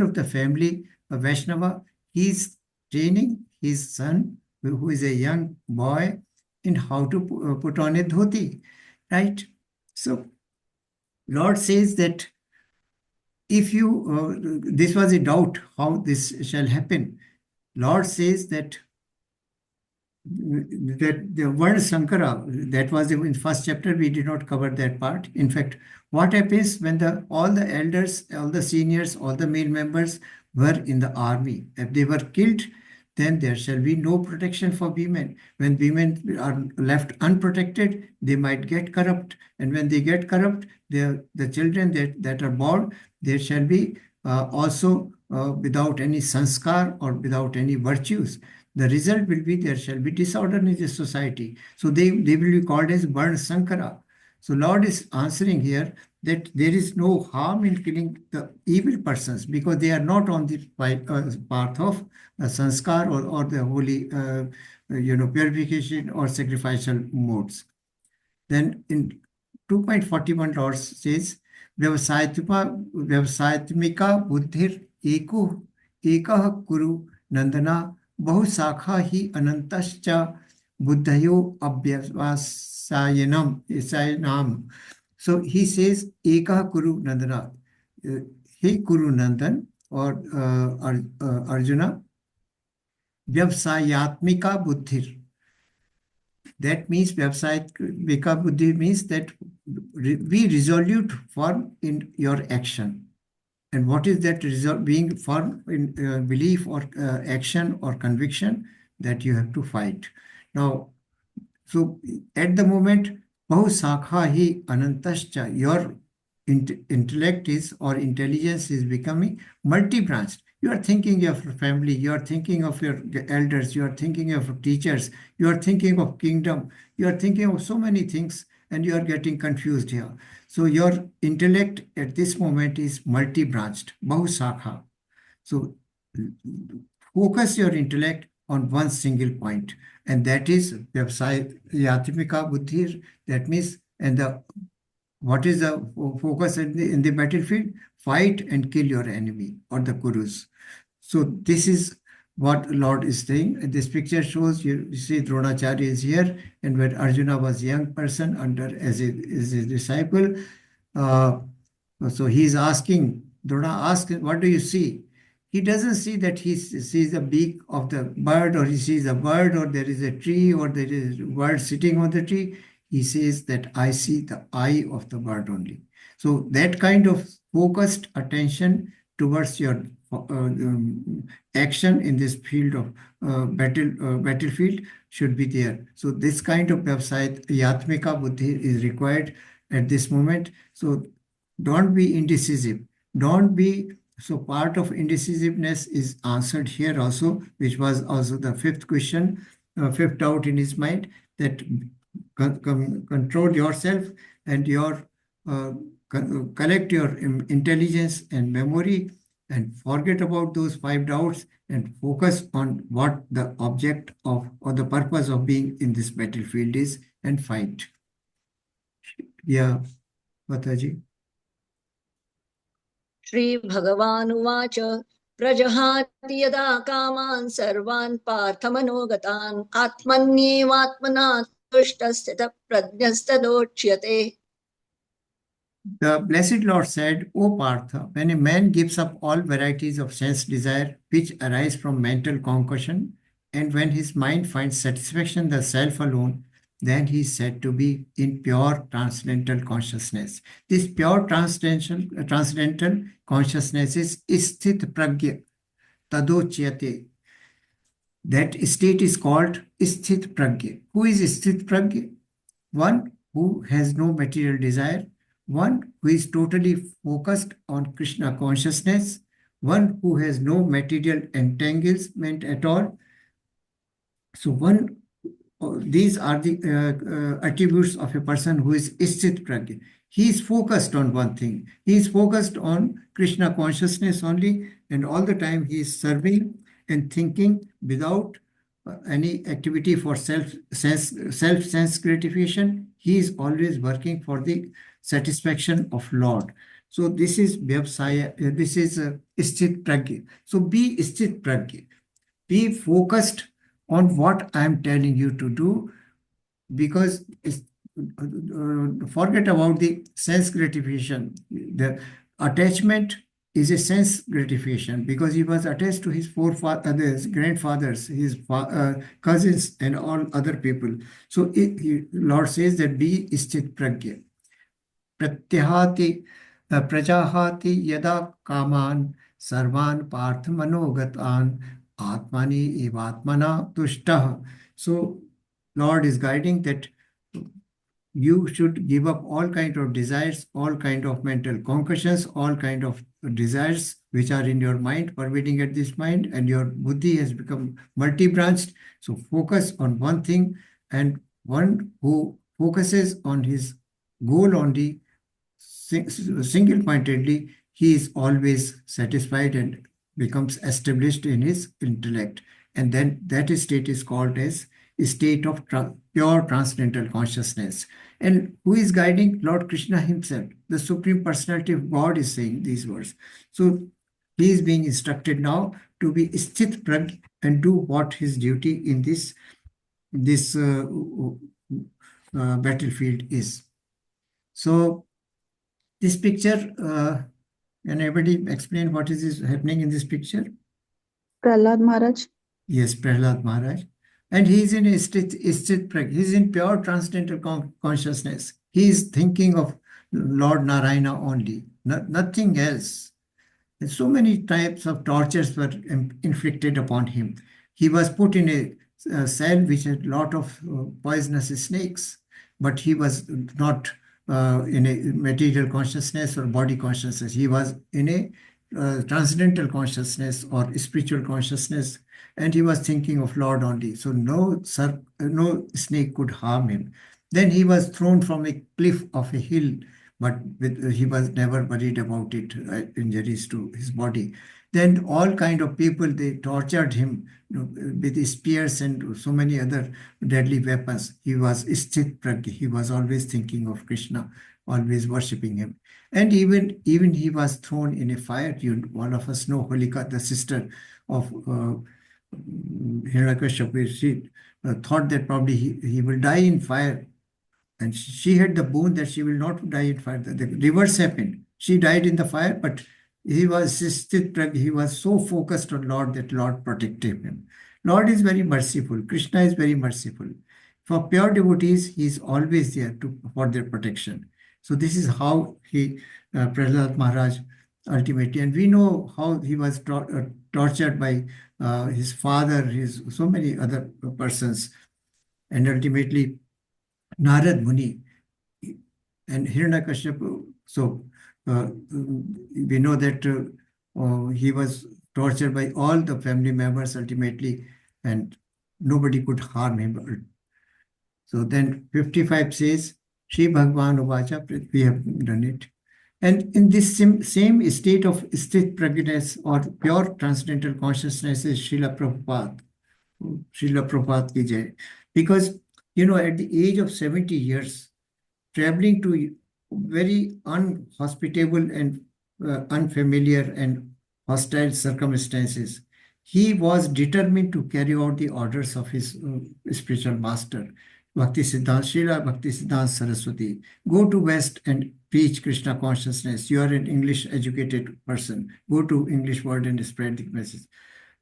of the family, Vaishnava, he's training his son, who is a young boy, in how to put on a dhoti, right? So Lord says that if you, this was a doubt how this shall happen. Lord says that the word Sankara, that was in first chapter, we did not cover that part. In fact, what happens when all the elders, all the seniors, all the male members were in the army? If they were killed, then there shall be no protection for women. When women are left unprotected, they might get corrupt. And when they get corrupt, the children that are born, there shall be also without any sanskar or without any virtues. The result will be there shall be disorder in the society. So they will be called as Varna Sankara. So Lord is answering here that there is no harm in killing the evil persons because they are not on the path of sanskar or the holy purification or sacrificial modes. Then in 2.41 Lord says, Vyavasayatmika buddhir ekah kuru nandana bahusakha hi anantascha buddhayo abhyasayanam. So he says, Ekah Kuru Nandana. Hey Kuru Nandan or Arjuna, Vyavsayatmika Buddhir. That means Vyavsayatmika Buddhi means that be resolute firm in your action. And what is that being firm in belief or action or conviction? That you have to fight. Now, so at the moment, Bahusakha hi anantascha, your intellect is or intelligence is becoming multi-branched. You are thinking of your family, you are thinking of your elders, you are thinking of teachers, you are thinking of kingdom, you are thinking of so many things, and you are getting confused here. So your intellect at this moment is multi-branched, Bahusakha. So focus your intellect on one single point, and that is Yatmika Buddhir. That means, and what is the focus in the battlefield? Fight and kill your enemy or the Kurus. So this is what Lord is saying. This picture shows you see Dronacharya is here, and when Arjuna was a young person as a disciple, so he is asking, Drona asks, what do you see? He doesn't see that he sees the beak of the bird, or he sees a bird, or there is a tree, or there is a bird sitting on the tree. He says that I see the eye of the bird only. So that kind of focused attention towards your action in this field of battlefield should be there. So this kind of Yatmika Buddhi is required at this moment. So don't be indecisive. Don't be. So part of indecisiveness is answered here also, which was also the fifth question, fifth doubt in his mind, that control yourself and collect your intelligence and memory and forget about those 5 doubts and focus on what the object of or the purpose of being in this battlefield is and fight. Yeah, Mataji. Shri Bhagavan Uvacha Prajahati yada kaman sarvan parthamanogatan atmanyevatmana tushtasthita prajnastadochyate. The Blessed Lord said, O Partha, when a man gives up all varieties of sense desire which arise from mental concussion, and when his mind finds satisfaction in the self alone, then he is said to be in pure transcendental consciousness. This pure transcendental consciousness is sthit pragya tadochyate. That state is called sthit pragya. Who is sthit pragya? One who has no material desire, one who is totally focused on Krishna consciousness, one who has no material entanglement at all. So these are the attributes of a person who is sthit pragya. He is focused on one thing. He is focused on Krishna consciousness only, and all the time he is serving and thinking without any activity for self-sense gratification. He is always working for the satisfaction of Lord. So this is Vyavsaya, this is Sthit Pragya. So be Sthit Pragya. Be focused on what I am telling you to do, because forget about the sense gratification. The attachment is a sense gratification, because he was attached to his forefathers, grandfathers, his cousins, and all other people. So Lord says that be Sthit Pragya. Pratyahati prajahati yada kaman sarvan parth manogatan atmani evatmana tushtah. So Lord is guiding that you should give up all kind of desires, all kind of mental concussions, all kind of desires which are in your mind, pervading at this mind, and your buddhi has become multi-branched. So focus on one thing, and one who focuses on his goal only, single-pointedly, he is always satisfied and becomes established in his intellect. And then that state is called as a state of pure transcendental consciousness. And who is guiding? Lord Krishna himself, the Supreme Personality of God, is saying these words. So he is being instructed now to be Sthit Pragya and do what his duty in this battlefield is. So this picture, can anybody explain what is happening in this picture? Prahlad Maharaj. Yes, Prahlad Maharaj. And he is in a Sthit Pragya. He is in pure transcendental consciousness. He is thinking of Lord Narayana only, nothing else. And so many types of tortures were inflicted upon him. He was put in a cell which had a lot of poisonous snakes, but he was not in a material consciousness or body consciousness. He was in a transcendental consciousness or spiritual consciousness, and he was thinking of Lord only. So no snake could harm him. Then he was thrown from a cliff of a hill, but he was never worried about it, injuries to his body. Then all kind of people, they tortured him with spears and so many other deadly weapons. He was Sthit Pragya. He was always thinking of Krishna, always worshipping him. And even he was thrown in a fire. All of us know Holika, the sister of Hiranyakashipu. She thought that probably he will die in fire. And she had the boon that she will not die in fire. The reverse happened. She died in the fire, but he was Sthit Pragya. He was so focused on Lord that Lord protected him. Lord is very merciful. Krishna is very merciful. For pure devotees, he is always there for their protection. So this is how Prahlad Maharaj ultimately, and we know how he was tortured by his father, so many other persons, and ultimately Narad Muni and Hiranyakashipu. So we know that he was tortured by all the family members ultimately, and nobody could harm him. So then 55 says, Shri Bhagavan Uvacha, we have done it. And in this same state of Sthit Pragyaness or pure transcendental consciousness is Srila Prabhupada. Srila Prabhupada ki jai. Because, at the age of 70 years, traveling to very unhospitable and unfamiliar and hostile circumstances, he was determined to carry out the orders of his spiritual master, Bhakti Siddhanta, Srila Bhakti Siddhanta Saraswati. Go to West and preach Krishna consciousness. You are an English educated person. Go to English world and spread the message.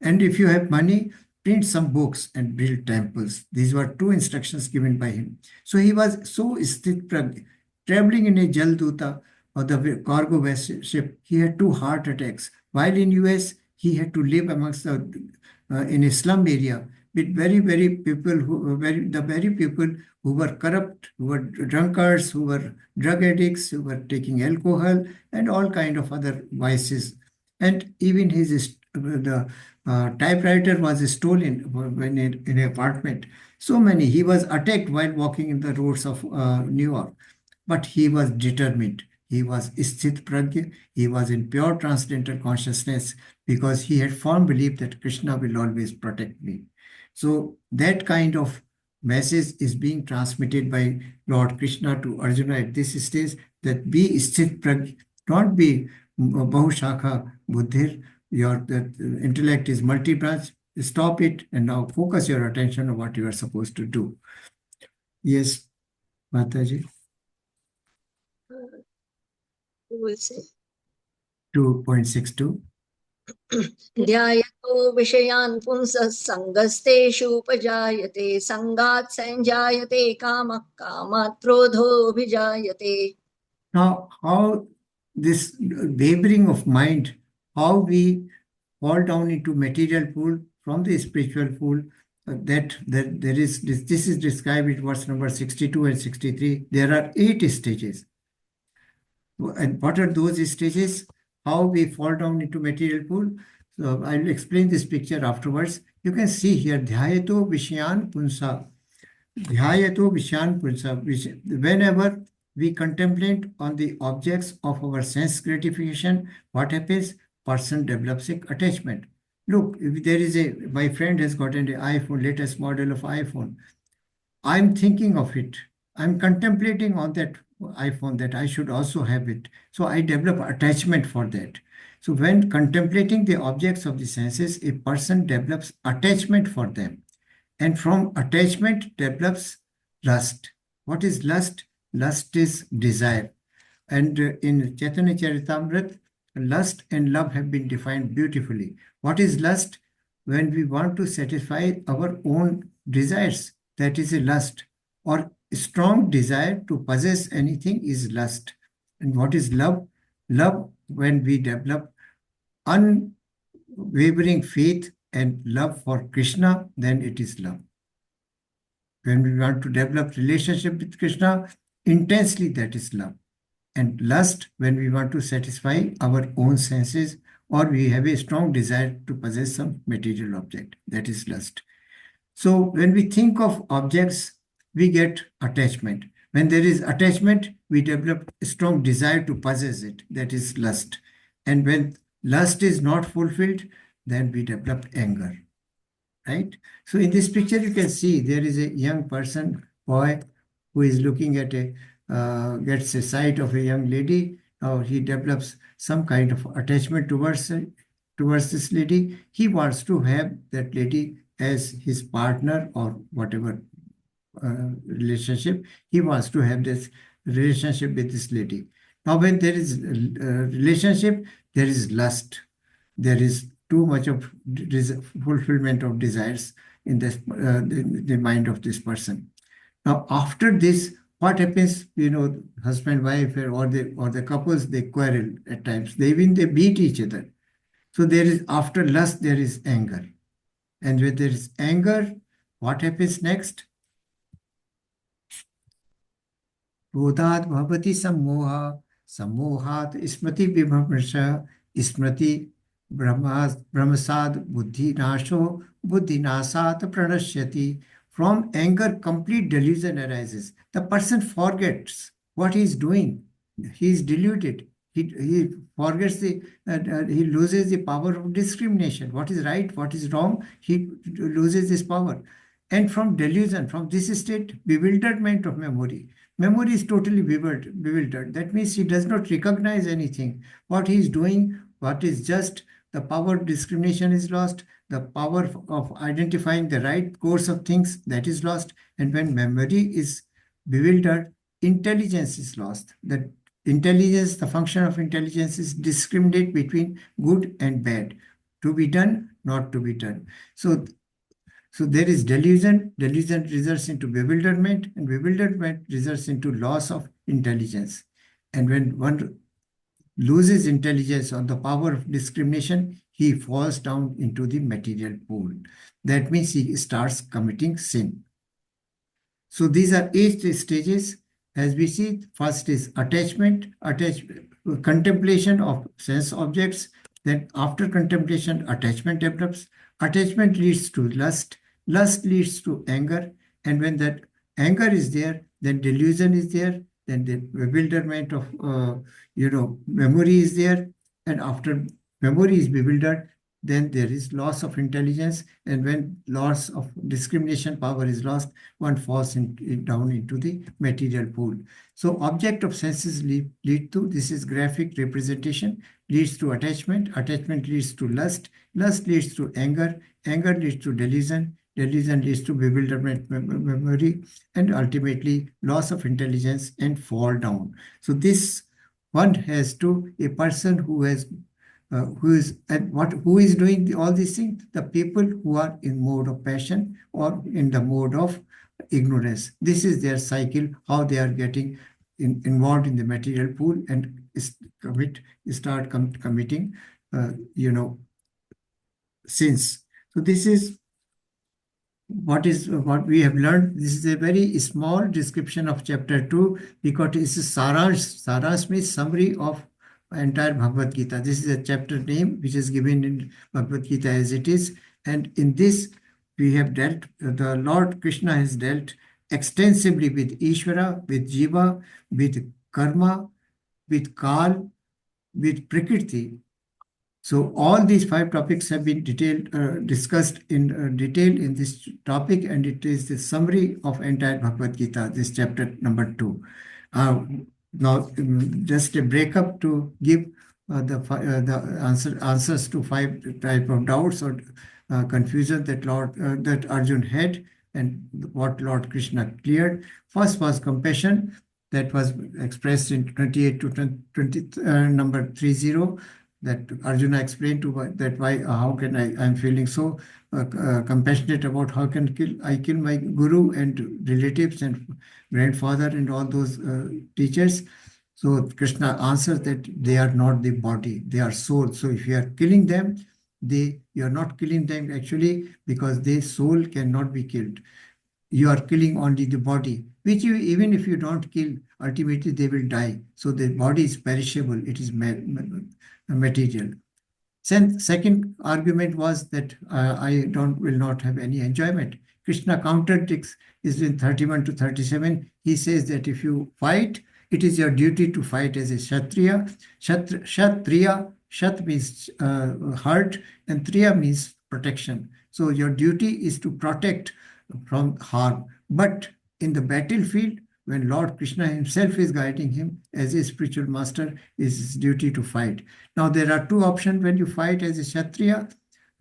And if you have money, print some books and build temples. These were two instructions given by him. So he was so Sthit Pragya. Traveling in a Jalduta or the cargo ship, he had 2 heart attacks. While in US, he had to live amongst in a slum area with very people the very people who were corrupt, who were drunkards, who were drug addicts, who were taking alcohol and all kind of other vices. And even the typewriter was stolen when in an apartment. So many. He was attacked while walking in the roads of New York. But he was determined. He was Sthit Pragya. He was in pure transcendental consciousness because he had firm belief that Krishna will always protect me. So that kind of message is being transmitted by Lord Krishna to Arjuna at this stage, that be sthit prajna, don't be bahushakha buddhir, your intellect is multi-branch, stop it and now focus your attention on what you are supposed to do. Yes, Mataji. Who will say? 2.62. ध्यायतो विषयान् पुंसः सङ्गस्तेषूपजायते सङ्गात् संजायते कामः कामात् क्रोधोऽभिजायते. Now, how this wavering of mind, how we fall down into material pool from the spiritual pool, that there is this is described in verse number 62 and 63. There are 8 stages. And what are those stages? How we fall down into material pool? So I will explain this picture afterwards. You can see here, Dhyayato Vishyan Punsa. Dhyayato Vishyan Punsa. Whenever we contemplate on the objects of our sense gratification, what happens? Person develops an attachment. Look, if there is my friend has gotten an iPhone, latest model of iPhone. I'm thinking of it. I'm contemplating on that iPhone that I should also have it. So I develop attachment for that. So when contemplating the objects of the senses, a person develops attachment for them. And from attachment develops lust. What is lust? Lust is desire. And in Chaitanya Charitamrita, lust and love have been defined beautifully. What is lust? When we want to satisfy our own desires, that is a lust. Or a strong desire to possess anything is lust. And what is love? Love, when we develop unwavering faith and love for Krishna, then it is love. When we want to develop relationship with Krishna intensely, that is love. And lust, when we want to satisfy our own senses, or we have a strong desire to possess some material object, that is lust. So when we think of objects, we get attachment. When there is attachment, we develop a strong desire to possess it, that is lust. And when lust is not fulfilled, then we develop anger, right? So in this picture, you can see there is a young person, boy, who is looking at gets a sight of a young lady. Now he develops some kind of attachment towards this lady. He wants to have that lady as his partner or whatever relationship. He wants to have this relationship with this lady. Now when there is a relationship, there is lust. There is too much of fulfillment of desires in this, the mind of this person. Now after this, what happens? You know, husband, wife, or the couples, they quarrel at times. They beat each other. So there is, after lust, there is anger. And when there is anger, what happens next? Bodhat bhavati sammoha, sammohat smriti vibhamsha, smriti brahmasad buddhi nasho, buddhi nasat pranashyati. From anger, complete delusion arises. The person forgets what he is doing. He is deluded. He forgets he loses the power of discrimination. What is right, what is wrong, he loses this power. And from delusion, from this state, bewilderment of memory. Memory is totally bewildered. That means he does not recognize anything. What he is doing, what is just, the power of discrimination is lost. The power of identifying the right course of things, that is lost. And when memory is bewildered, intelligence is lost. That intelligence, the function of intelligence is discriminate between good and bad, to be done, not to be done. So there is delusion. Delusion results into bewilderment, and bewilderment results into loss of intelligence. And when one loses intelligence on the power of discrimination, he falls down into the material pool. That means he starts committing sin. So these are 8 stages. As we see, first is attachment, contemplation of sense objects. Then after contemplation, attachment develops. Attachment leads to lust. Lust leads to anger. And when that anger is there, then delusion is there. Then the bewilderment of, memory is there. And after memory is bewildered, then there is loss of intelligence. And when loss of discrimination power is lost, one falls down into the material pool. So object of senses lead to, this is graphic representation, leads to attachment. Attachment leads to lust. Lust leads to anger. Anger leads to delusion. Delusion leads to bewilderment, memory, and ultimately loss of intelligence and fall down. So this one has to, a person who is doing all these things? The people who are in mode of passion or in the mode of ignorance. This is their cycle, how they are getting involved in the material pool and start committing, sins. So this is what we have learned. This is a very small description of chapter 2 because it is saransh. Saransh means summary of entire Bhagavad Gita. This is a chapter name which is given in Bhagavad Gita as it is. And in this, we have dealt, the Lord Krishna has dealt extensively with Ishvara, with Jiva, with Karma, with Kal, with Prakriti. So all these 5 topics have been discussed in detail in this topic, and it is the summary of entire Bhagavad Gita, this chapter number 2. Now, just a breakup to give the answers to 5 type of doubts or confusion that Arjun had, and what Lord Krishna cleared. First was compassion, that was expressed in 28 to 20, number 30. That Arjuna explained to that why, how can I'm feeling so compassionate about how can I kill my guru and relatives and grandfather and all those teachers. So Krishna answers that they are not the body, they are soul. So if you are killing them, you are not killing them actually, because their soul cannot be killed. You are killing only the body, which even if you don't kill, ultimately they will die. So the body is perishable, it is material. Second argument was that I will not have any enjoyment. Krishna contradicts is in 31 to 37. He says that if you fight, it is your duty to fight as a Kshatriya. Kshatriya, Shat means heart, and Triya means protection. So your duty is to protect from harm. But in the battlefield, when Lord Krishna himself is guiding him as a spiritual master, is his duty to fight. Now, there are 2 options when you fight as a Kshatriya.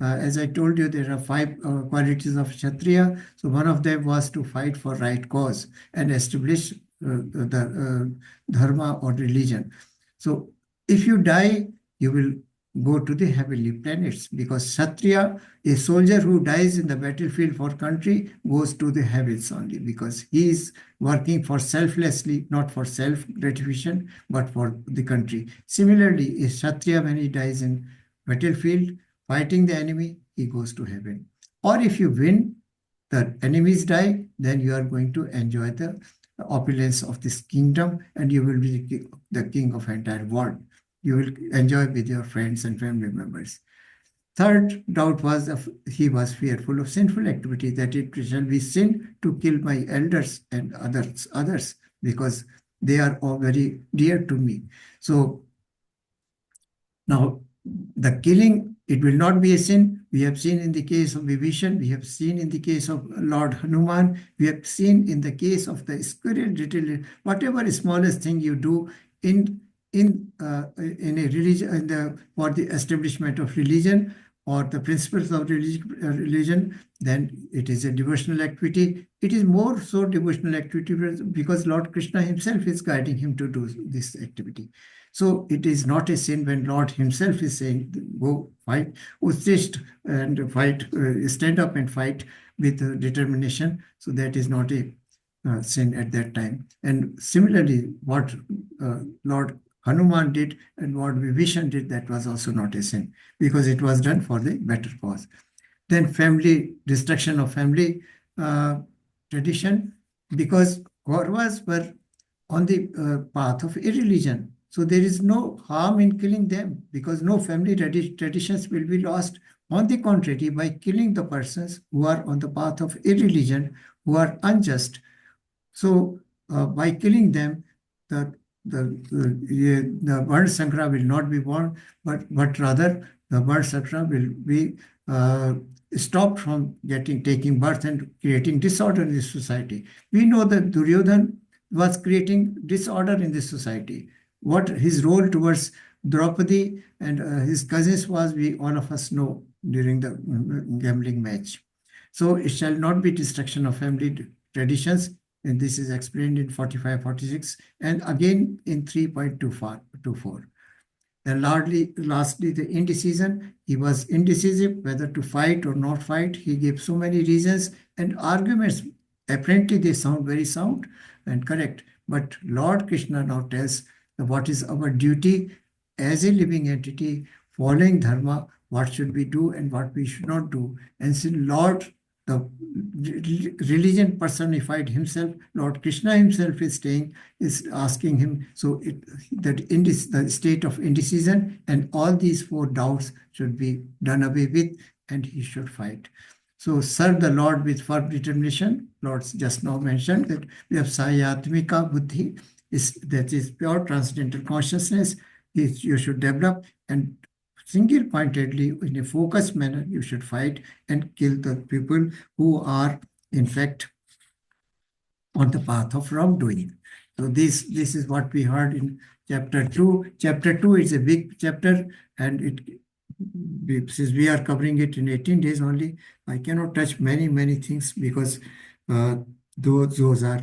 As I told you, there are 5 qualities of Kshatriya. So one of them was to fight for right cause and establish the dharma or religion. So if you die, you will go to the heavenly planets, because Kshatriya, a soldier who dies in the battlefield for country, goes to the heavens only, because he is working for selflessly, not for self-gratification, but for the country. Similarly, a Kshatriya, when he dies in battlefield, fighting the enemy, he goes to heaven. Or if you win, the enemies die, then you are going to enjoy the opulence of this kingdom, and you will be the king of entire world. You will enjoy with your friends and family members. Third doubt was he was fearful of sinful activity, that it shall be sin to kill my elders and others, because they are all very dear to me. So now the killing, it will not be a sin. We have seen in the case of Vibhishan, we have seen in the case of Lord Hanuman, we have seen in the case of the squirrel, whatever smallest thing you do in a religion, for the establishment of religion or the principles of religion, then it is a devotional activity. It is more so devotional activity because Lord Krishna himself is guiding him to do this activity. So it is not a sin when Lord himself is saying, go fight, and fight, stand up and fight with determination. So that is not a sin at that time. And similarly, what Lord Hanuman did and what Vibhishan did, that was also not a sin, because it was done for the better cause. Then destruction of family tradition, because Kauravas were on the path of irreligion. So there is no harm in killing them, because no family traditions will be lost. On the contrary, by killing the persons who are on the path of irreligion, who are unjust, so by killing them, the Varna Sankara will not be born, but rather the Varna Sankara will be stopped from taking birth and creating disorder in this society. We know that Duryodhan was creating disorder in this society. What his role towards Draupadi and his cousins was, we all of us know during the gambling match. So it shall not be destruction of family traditions, and this is explained in 45-46 and again in 3.24. And lastly, the indecision. He was indecisive whether to fight or not fight. He gave so many reasons and arguments. Apparently, they sound very sound and correct. But Lord Krishna now tells what is our duty as a living entity, following dharma, what should we do and what we should not do. And since Lord, the religion personified himself, Lord Krishna himself is asking him, so the state of indecision and all these 4 doubts should be done away with, and he should fight. So serve the Lord with firm determination. Lord just now mentioned that we have Sayatmika Buddhi, that is pure transcendental consciousness. You should develop, and single-pointedly, in a focused manner, you should fight and kill the people who are, in fact, on the path of wrongdoing. So this is what we heard in chapter 2. Chapter 2 is a big chapter, and since we are covering it in 18 days only, I cannot touch many things because those are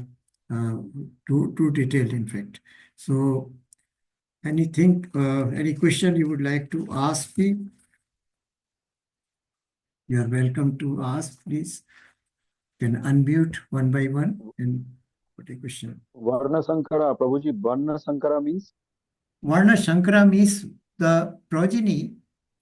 too detailed, in fact. So any question you would like to ask me? You are welcome to ask, please. You can unmute one by one and put a question. Varna Sankara, Prabhuji, Varna Sankara means? Varna Sankara means the progeny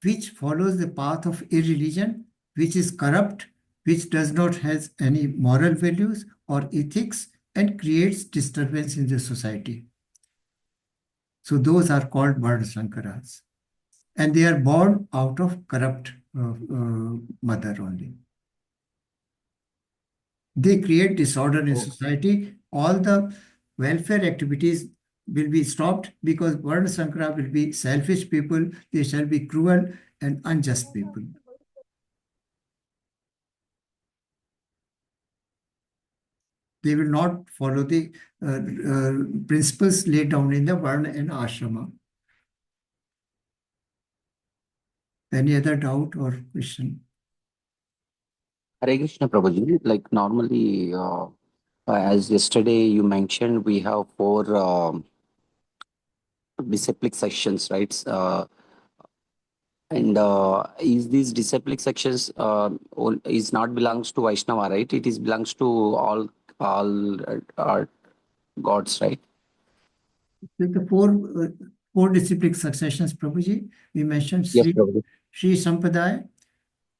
which follows the path of irreligion, which is corrupt, which does not have any moral values or ethics, and creates disturbance in the society. So those are called Varna Sankaras. And they are born out of corrupt mother only. They create disorder in society. All the welfare activities will be stopped because Varna Sankara will be selfish people. They shall be cruel and unjust people. They will not follow the principles laid down in the Varna and Ashrama. Any other doubt or question? Hare Krishna Prabhuji, like normally, as yesterday you mentioned, we have 4 disciplic sections, right? And is these disciplic sections is not belongs to Vaishnava, right? It is belongs to all gods, right? The four disciplic successions, Prabhuji, we mentioned Yes, Prabhuji. Sri Sampradaya,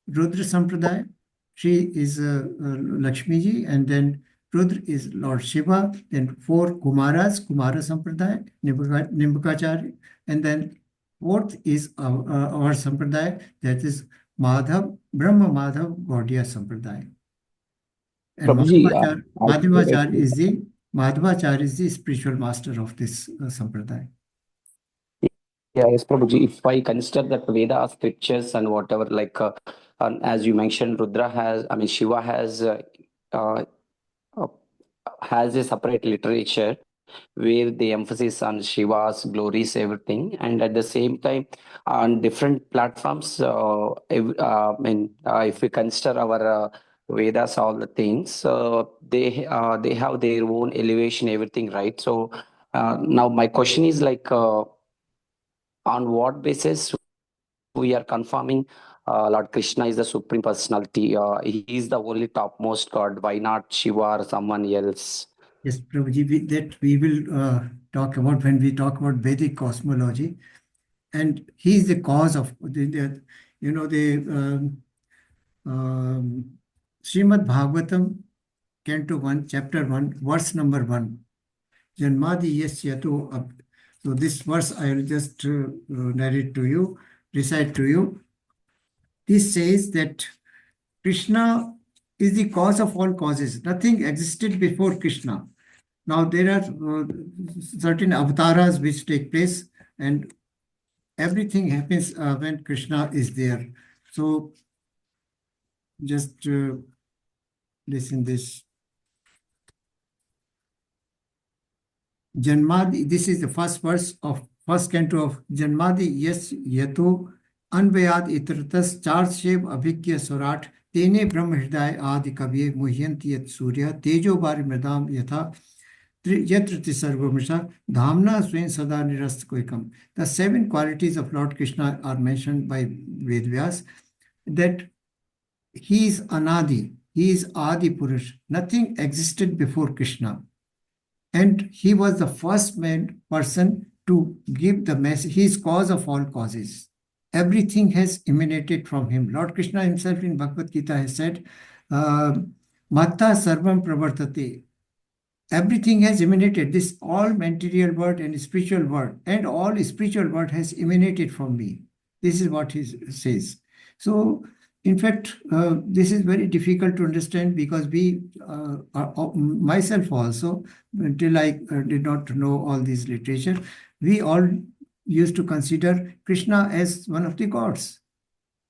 Rudra Sampradaya. Sri is Lakshmi ji, and then Rudra is Lord Shiva. Then 4 Kumaras, Kumara Sampradaya, Nimbakacharya, and then 4th is our Sampradaya, that is Madhav, Brahma Madhav Gaudiya Sampradaya. And Prabhuji, Madhvacharya is the spiritual master of this Sampradaya. Yes, Prabhuji, if I consider that Veda scriptures and whatever, like as you mentioned, Shiva has a separate literature where they emphasize on Shiva's glories, everything, and at the same time on different platforms. If we consider our Vedas, all the things, they have their own elevation, everything, right? So now my question is like, on what basis we are confirming Lord Krishna is the Supreme Personality? He is the only topmost God. Why not Shiva or someone else? Yes, Prabhuji, that we will talk about when we talk about Vedic cosmology. And he is the cause of the Srimad Bhagavatam, Canto 1, Chapter 1, verse number 1. Janmadi Yasyato Ab. So this verse I will just narrate to you, recite to you. This says that Krishna is the cause of all causes. Nothing existed before Krishna. Now there are certain avatars which take place, and everything happens when Krishna is there. So just listen this. Janmadi, this is the first verse of first canto of Janmadi Yes Yato Anvayad Itratas Charshev Abhikya Surat Tene Brahma Hridaya Adi Kavye Muhyanti Yat Surya Tejo Bari Mridam Yatha Yatrati Sarvamrisha Dhamna Swain Sada Nirast Koikam. The 7 qualities of Lord Krishna are mentioned by Vedvyas, that he is Anadi, he is Adi Purush. Nothing existed before Krishna. And he was the first person to give the message. He is cause of all causes. Everything has emanated from him. Lord Krishna himself in Bhagavadgita has said, Matta Sarvam Pravartate. Everything has emanated. This all material world and spiritual world, and all spiritual world has emanated from me. This is what he says. So, in fact, this is very difficult to understand, because we, myself also, until I did not know all this literature, we all used to consider Krishna as one of the gods.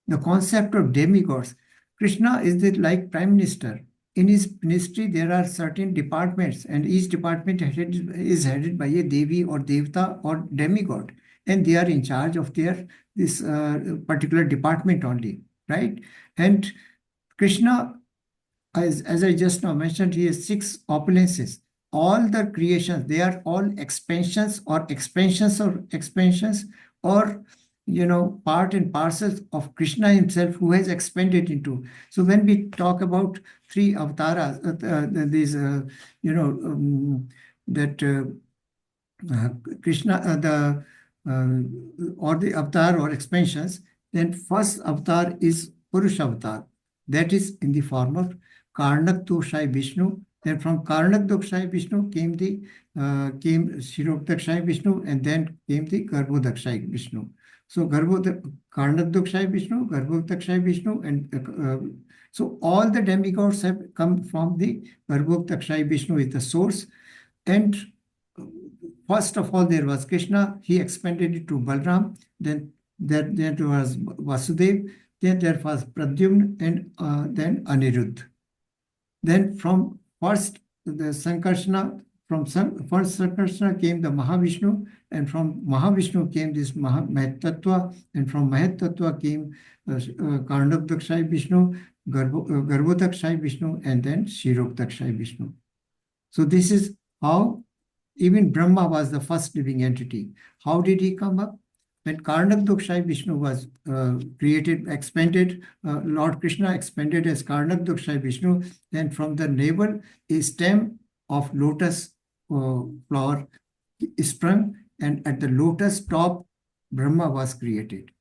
The concept of demigods. Krishna is the like prime minister. In his ministry, there are certain departments, and each department is headed by a Devi or Devta or demigod, and they are in charge of this particular department only, right? And Krishna, as I just now mentioned, he has 6 opulences. All the creations, they are all expansions or expansions or expansions, or part and parcels of Krishna himself, who has expanded into. So when we talk about 3 avatars, Krishna, or the avatar or expansions, then first avatar is Purush avatar. That is in the form of Karnak Doshai Vishnu. Then from Karnak Doshai Vishnu came Shirokdakshai Vishnu, and then came the Garbhodakshai Vishnu. So Karnak Doshai Vishnu, Garbhodakshai Vishnu, and so all the demigods have come from the Garbhodakshai Vishnu is the source. And first of all, there was Krishna. He expanded it to Balram. Then there was Vasudev. Then there was Pradyumna, and then Aniruddha. Then from first the Sankarsana, first Sankarsana came the Mahavishnu, and from Mahavishnu came this Mahatattva, and from Mahatattva came Karnabdakshai Vishnu, Garbhodakshai Vishnu, and then Shirokdakshai Vishnu. So this is how even Brahma was the first living entity. How did he come up? When Karnabdakshai Vishnu was created, expanded, Lord Krishna expanded as Karnabdakshai Vishnu, then from the navel, a stem of lotus flower sprung, and at the lotus top, Brahma was created.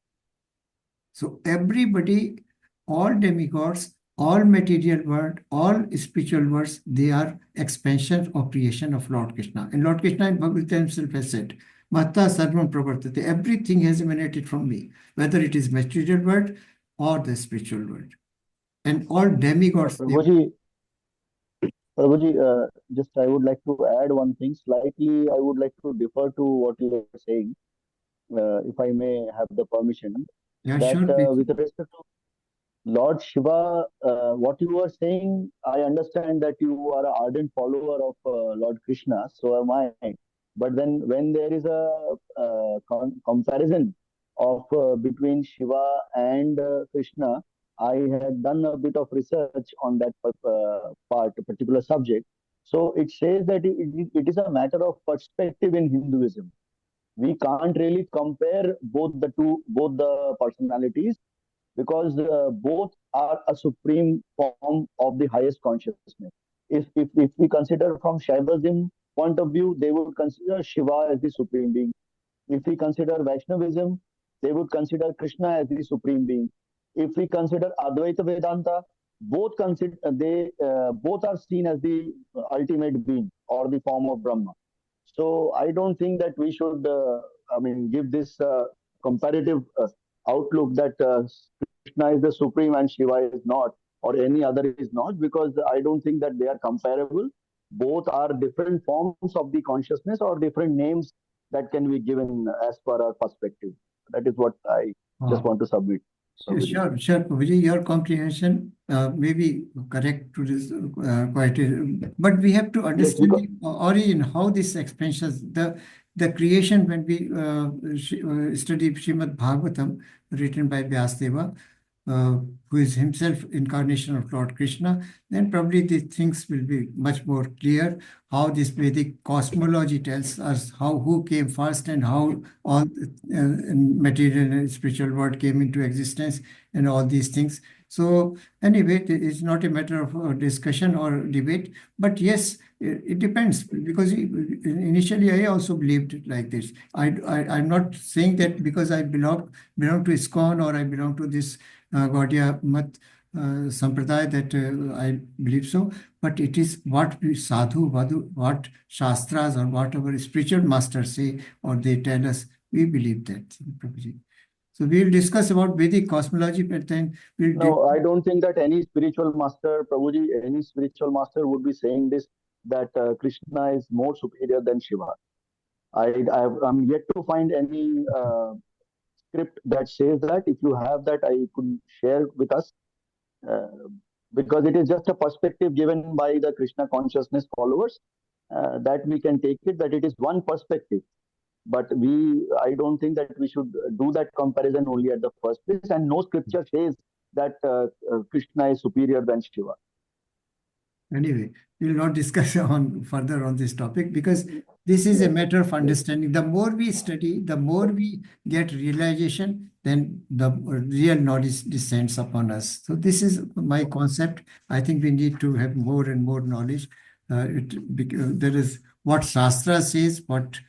So everybody, all demigods, all material world, all spiritual worlds, they are expansion or creation of Lord Krishna. And Lord Krishna in Bhagavad Gita himself has said, Matta Sarvam Pravartate. Everything has emanated from me, whether it is material world or the spiritual world. And all demigods. Prabhuji, just I would like to add one thing. Slightly, I would like to defer to what you are saying, if I may have the permission. Yeah, that sure. With respect to Lord Shiva, what you are saying, I understand that you are an ardent follower of Lord Krishna, so am I. But then when there is a comparison of between Shiva and Krishna, I had done a bit of research on that particular subject. So it says that it is a matter of perspective in Hinduism. We can't really compare both the personalities, because both are a supreme form of the highest consciousness. If we consider from Shaivism point of view, they would consider Shiva as the supreme being. If we consider Vaishnavism, they would consider Krishna as the supreme being. If we consider Advaita Vedanta, both are seen as the ultimate being or the form of Brahma. So I don't think that we should, give this comparative outlook that Krishna is the supreme and Shiva is not, or any other is not, because I don't think that they are comparable. both are different forms of the consciousness or different names that can be given as per our perspective. That is what I just want to submit. Sure, Prabhuji, your comprehension may be correct to this but we have to understand the origin, how this expansions, the creation when we study Srimad Bhagavatam, written by Vyasadeva, who is himself incarnation of Lord Krishna, then probably these things will be much more clear. How this Vedic cosmology tells us who came first and how all material and spiritual world came into existence and all these things. So anyway, it's not a matter of discussion or debate, but yes, it depends, because initially I also believed like this. I'm not saying that because I belong to ISKCON or I belong to this Gaudiya Mat Sampradaya that I believe so, but it is what we sadhu, what shastras or whatever spiritual masters say or they tell us, we believe that, Prabhuji. So we'll discuss about Vedic cosmology, but then we'll... No, I don't think that any spiritual master, Prabhuji, any spiritual master would be saying this, that Krishna is more superior than Shiva. I'm yet to find any script that says that. If you have that, I could share with us, because it is just a perspective given by the Krishna consciousness followers, that we can take it that it is one perspective. But I don't think that we should do that comparison only at the first place, and no scripture says that Krishna is superior than Shiva. Anyway, we will not discuss further on this topic, because this is a matter of understanding. The more we study, the more we get realization, then the real knowledge descends upon us. So this is my concept. I think we need to have more and more knowledge. There is what Shastra says, what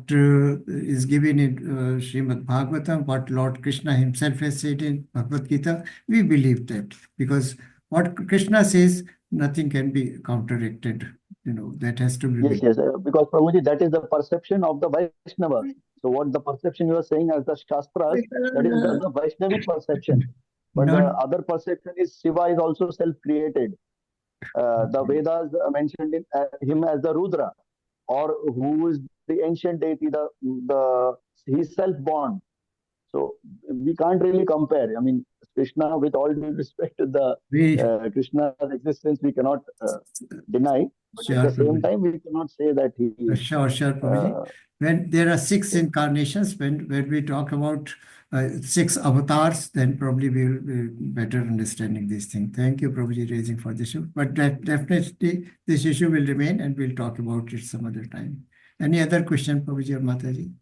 is given in Srimad Bhagavatam, what Lord Krishna himself has said in Bhagavadgita. We believe that, because what Krishna says, nothing can be counteracted. That has to be... Yes, because Prabhuji, that is the perception of the Vaishnava. So what the perception you are saying as the Shastras, that is the Vaishnavic perception. But the other perception is Shiva is also self-created. The Vedas mentioned him as the Rudra, or who is the ancient deity, he's self-born. So we can't really compare. I mean, Krishna, with all due respect to the Krishna's existence, we cannot deny. But at the same time, we cannot say that he is... Sure, Prabhuji. When there are 6 incarnations, when we talk about 6 avatars, then probably we will be better understanding this thing. Thank you, Prabhuji, raising for this issue. But definitely this issue will remain, and we'll talk about it some other time. Any other question, Prabhuji or Mataji?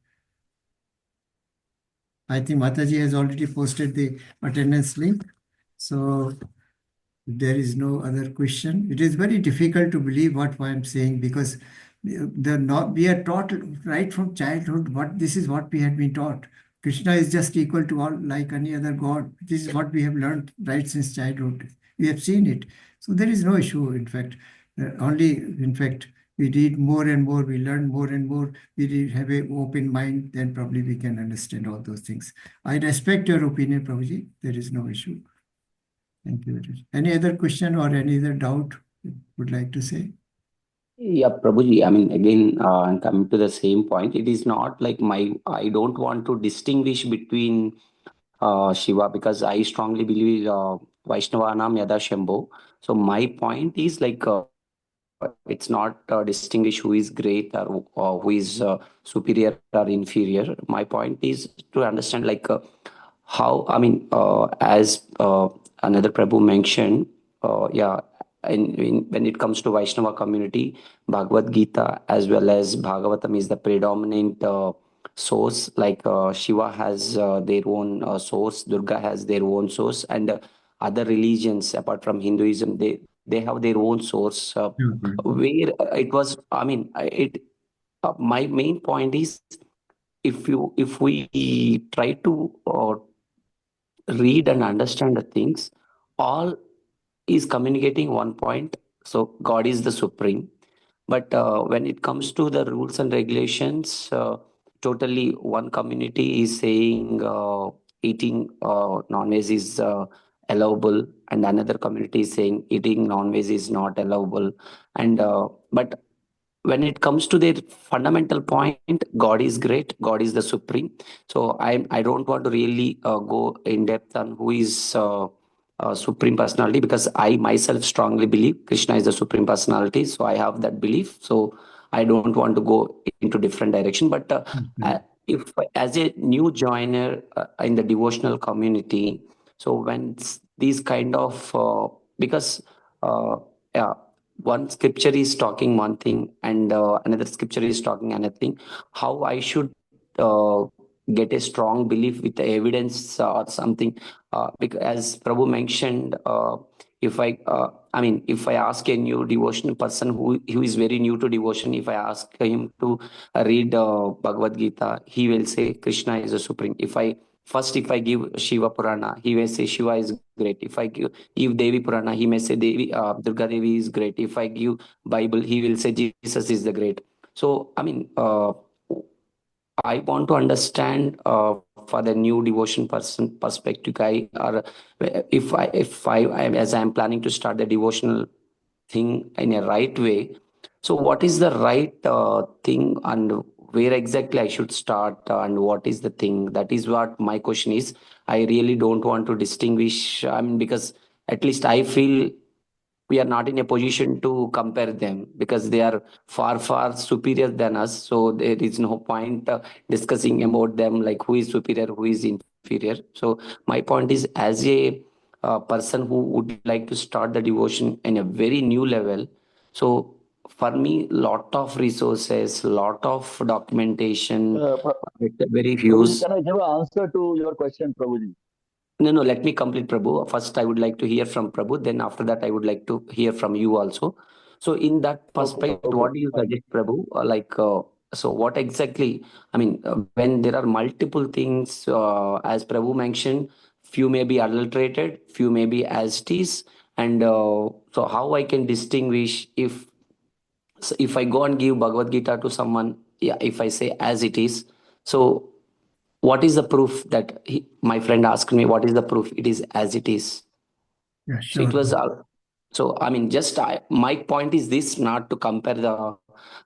I think Mataji has already posted the attendance link. So there is no other question. It is very difficult to believe what I am saying, because we are taught right from childhood this is what we have been taught. Krishna is just equal to all, like any other god. This is what we have learned right since childhood. We have seen it. So there is no issue, in fact. We read more and more, we learn more and more, we have an open mind, then probably we can understand all those things. I respect your opinion, Prabhuji. There is no issue. Thank you. Any other question or any other doubt you would like to say? Yeah, Prabhuji, I mean, again, I'm coming to the same point. It is not like I don't want to distinguish between Shiva, because I strongly believe Vaishnavanam Yada Shambho. So my point is like, it's not distinguish who is great or who is superior or inferior. My point is to understand like how, I mean, as another Prabhu mentioned, when it comes to Vaishnava community, Bhagavad Gita as well as Bhagavatam is the predominant source. Like Shiva has their own source, Durga has their own source, and other religions apart from Hinduism, they have their own source. Where it was, I mean, my main point is, if we try to read and understand the things, all is communicating one point. So God is the supreme. But when it comes to the rules and regulations, totally one community is saying eating non-veg is allowable, and another community is saying eating non-veg is not allowable. And but when it comes to their fundamental point, God is great, God is the supreme. So I don't want to really go in depth on who is supreme personality, because I myself strongly believe Krishna is the supreme personality. So I have that belief. So I don't want to go into different direction. But if as a new joiner in the devotional community, so when these kind of because yeah, one scripture is talking one thing and another scripture is talking another thing, how I should get a strong belief with the evidence or something, because as Prabhu mentioned, if I ask a new devotional person who is very new to devotion, if I ask him to read Bhagavad-gita, he will say Krishna is the supreme. If I give Shiva Purana, he will say Shiva is great. If I give Devi Purana, he may say Durga Devi is great. If I give Bible, he will say Jesus is the great. So I want to understand for the new devotion person perspective guy, or if I as I'm planning to start the devotional thing in a right way. So what is the right thing, and where exactly I should start, and what is the thing? That is what my question is. I really don't want to distinguish. Because at least I feel we are not in a position to compare them, because they are far, far superior than us. So there is no point discussing about them, like who is superior, who is inferior. So my point is, as a person who would like to start the devotion in a very new level, so for me, lot of resources, lot of documentation, very Prabhuji, huge. can I give an answer to your question, Prabhuji? No, let me complete, Prabhu. First, I would like to hear from Prabhu. Then after that, I would like to hear from you also. So in that perspective, Okay, what do you suggest, Prabhu? So what exactly, when there are multiple things, as Prabhu mentioned, few may be adulterated, few may be as it is. And so how I can distinguish if I go and give Bhagavad Gita to someone, yeah, if I say as it is, so what is the proof that my friend asked me, what is the proof it is as it is? Yeah, So it sure. was, my point is this, not to compare the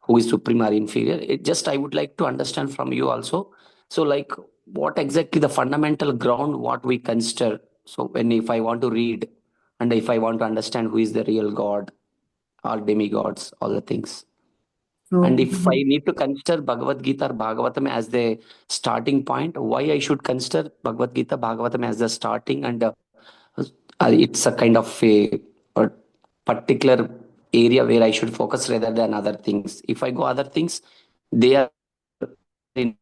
who is supreme or inferior. I would like to understand from you also. So like, what exactly the fundamental ground, what we consider. So if I want to read, and if I want to understand who is the real God or demigods, all the things. So, And if I need to consider Bhagavad Gita or Bhagavatam as the starting point, why I should consider Bhagavad Gita, Bhagavatam as the starting, and it's a kind of a particular area where I should focus rather than other things. If I go other things, they are in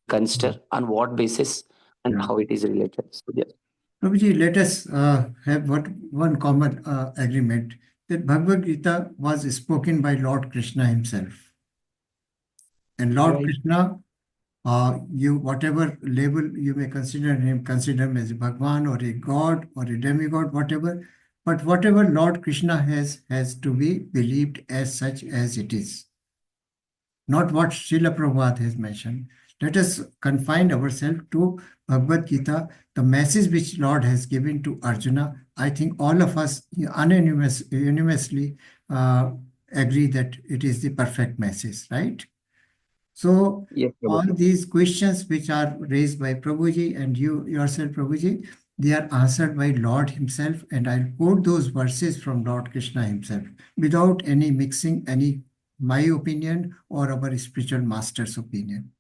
consider on what basis and how it is related. So yes. Prabhuji, let us have one common agreement, that Bhagavad Gita was spoken by Lord Krishna himself. And Lord Right. Krishna, you whatever label you may consider him as a Bhagwan or a god or a demigod, whatever. But whatever Lord Krishna has to be believed as such as it is. Not what Srila Prabhupada has mentioned. Let us confine ourselves to Bhagavad Gita, the message which Lord has given to Arjuna. I think all of us unanimously agree that it is the perfect message, right? So Yes, all Prabhu. these questions which are raised by Prabhuji and you yourself, Prabhuji, they are answered by Lord himself, and I'll quote those verses from Lord Krishna himself without any mixing my opinion or our spiritual master's opinion.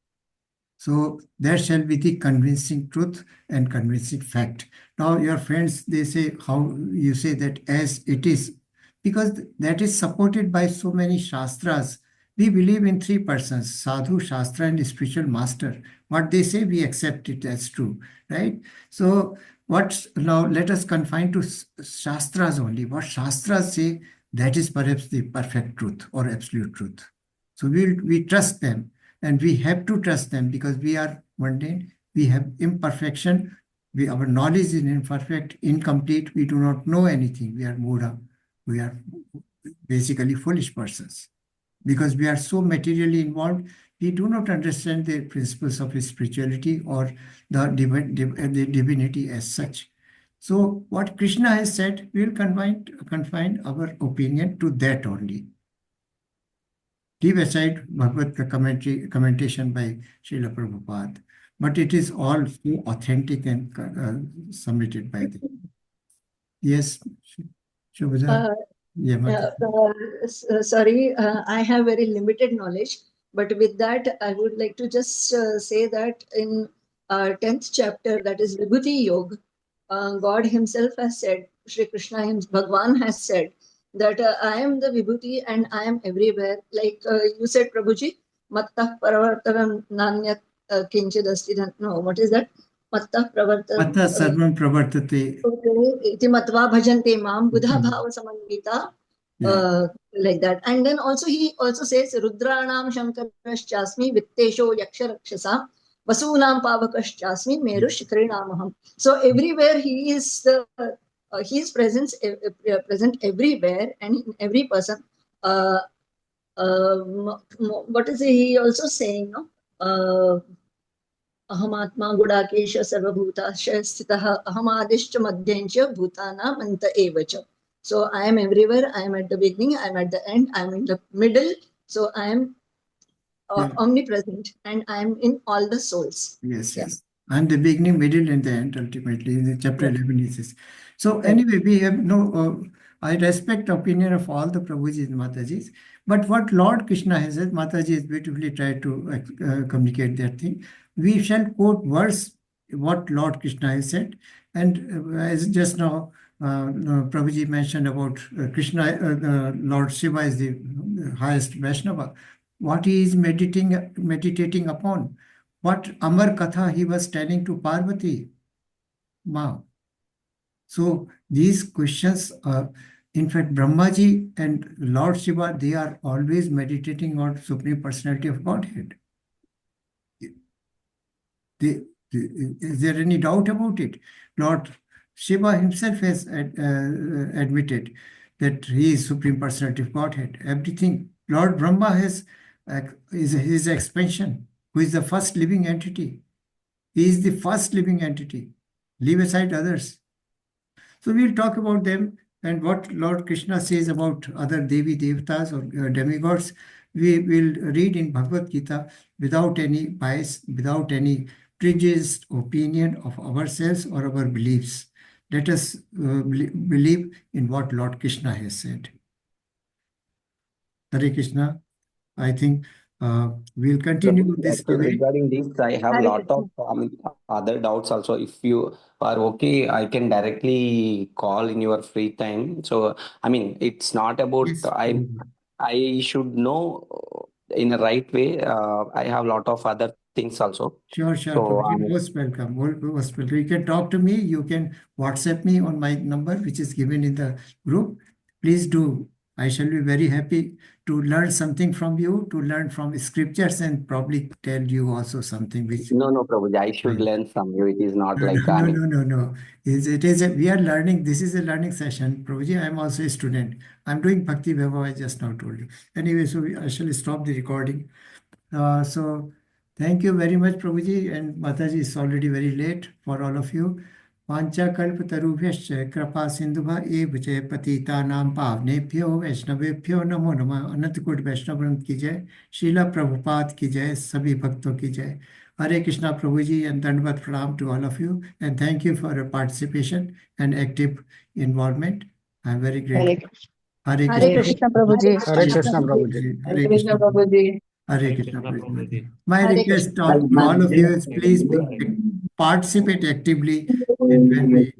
So that shall be the convincing truth and convincing fact. Now your friends, they say, how you say that as it is, because that is supported by so many shastras. We believe in three persons, sadhu, shastra, and spiritual master. What they say, we accept it as true, right? So now let us confine to shastras only. What shastras say, that is perhaps the perfect truth or absolute truth. So we trust them, and we have to trust them because we are mundane, we have imperfection, our knowledge is imperfect, incomplete, we do not know anything, we are mudha, we are basically foolish persons. Because we are so materially involved, he do not understand the principles of spirituality or the divinity as such. So what Krishna has said, we will confine our opinion to that only. Leave aside Bhagavad commentation by Srila Prabhupada, but it is all so authentic and submitted by them. Yes, Shubhada. Sorry, I have very limited knowledge, but with that, I would like to just say that in 10th chapter, that is Vibhuti Yoga, God himself has said, Shri Krishna, Bhagwan has said that I am the Vibhuti and I am everywhere. Like you said, Prabhuji, Mattah Paravartanam Nanyat Kinchid Asti. No, what is that? Mattah Pravartanam. Mattah Sarvam Pravartate. Iti Matva Bhajante Mam Buddha Bhava Samangita. Like that. And then also he also says, Rudranam Shankarashchasmi Vittesho Yaksharakshasa. Vasunam Pavakaschasmi Meru Shikrinamaham. So everywhere he is present everywhere and in every person. What is he also saying? No? Ahamatma Gudakesha Sarvabhuta Shastitaha Ahamadishcha Madhyancha Bhutana Manta Evacha. So I am everywhere. I am at the beginning. I am at the end. I am in the middle. So I am omnipresent and I am in all the souls. Yes, yes. And the beginning, middle, and the end, ultimately, in the chapter 11 it says. So anyway, we have no, I respect the opinion of all the Prabhujis and Matajis, but what Lord Krishna has said, Mataji has beautifully tried to communicate that thing. We shall quote verse, what Lord Krishna has said, and as just now, Prabhuji mentioned about Krishna, Lord Shiva is the highest Vaishnava. What he is meditating upon, what Amar Katha he was telling to Parvati. Wow. So these questions, in fact, Brahmaji and Lord Shiva, they are always meditating on Supreme Personality of Godhead. Is there any doubt about it? Lord Shiva himself has admitted that he is Supreme Personality of Godhead. Everything. Lord Brahma is his expansion, who is the first living entity. He is the first living entity. Leave aside others. So we'll talk about them and what Lord Krishna says about other Devi Devtas or demigods. We will read in Bhagavad Gita without any bias, without any prejudiced opinion of ourselves or our beliefs. Let us believe in what Lord Krishna has said. Hare Krishna. I think we'll continue this debate. Regarding this, I have a lot of other doubts also. If you are okay, I can directly call in your free time. So, I mean, it's not about I should know in a right way. I have a lot of other things also. Sure. So, most welcome. Most welcome. You can talk to me. You can WhatsApp me on my number, which is given in the group. Please do. I shall be very happy to learn something from you, to learn from scriptures, and probably tell you also something which... No, Prabhuji, I should learn from you. It is not like... No. We are learning. This is a learning session. Prabhuji, I am also a student. I am doing Bhakti Vaibhava, I just now told you. Anyway, so I shall stop the recording. So thank you very much, Prabhuji, and Mataji is already very late for all of you. Pancha kalpatarubhyascha krapa sindhubha ev jay patita nam pavnebhyo vaishnavebhyo namo namah. Anant Koti Vaishnav Vrinda ki jai, Srila Prabhupada ki jai, sabhi bhakton ki jai. Hare Krishna, Prabhuji, and Dandavat Pranam to all of you, and thank you for your participation and active involvement. I am very grateful. Hare Krishna Prabhuji. Hare Krishna Prabhuji. Hare Krishna Prabhuji. Hare Krishna Prabhuji. My request to all of you is please participate actively in when we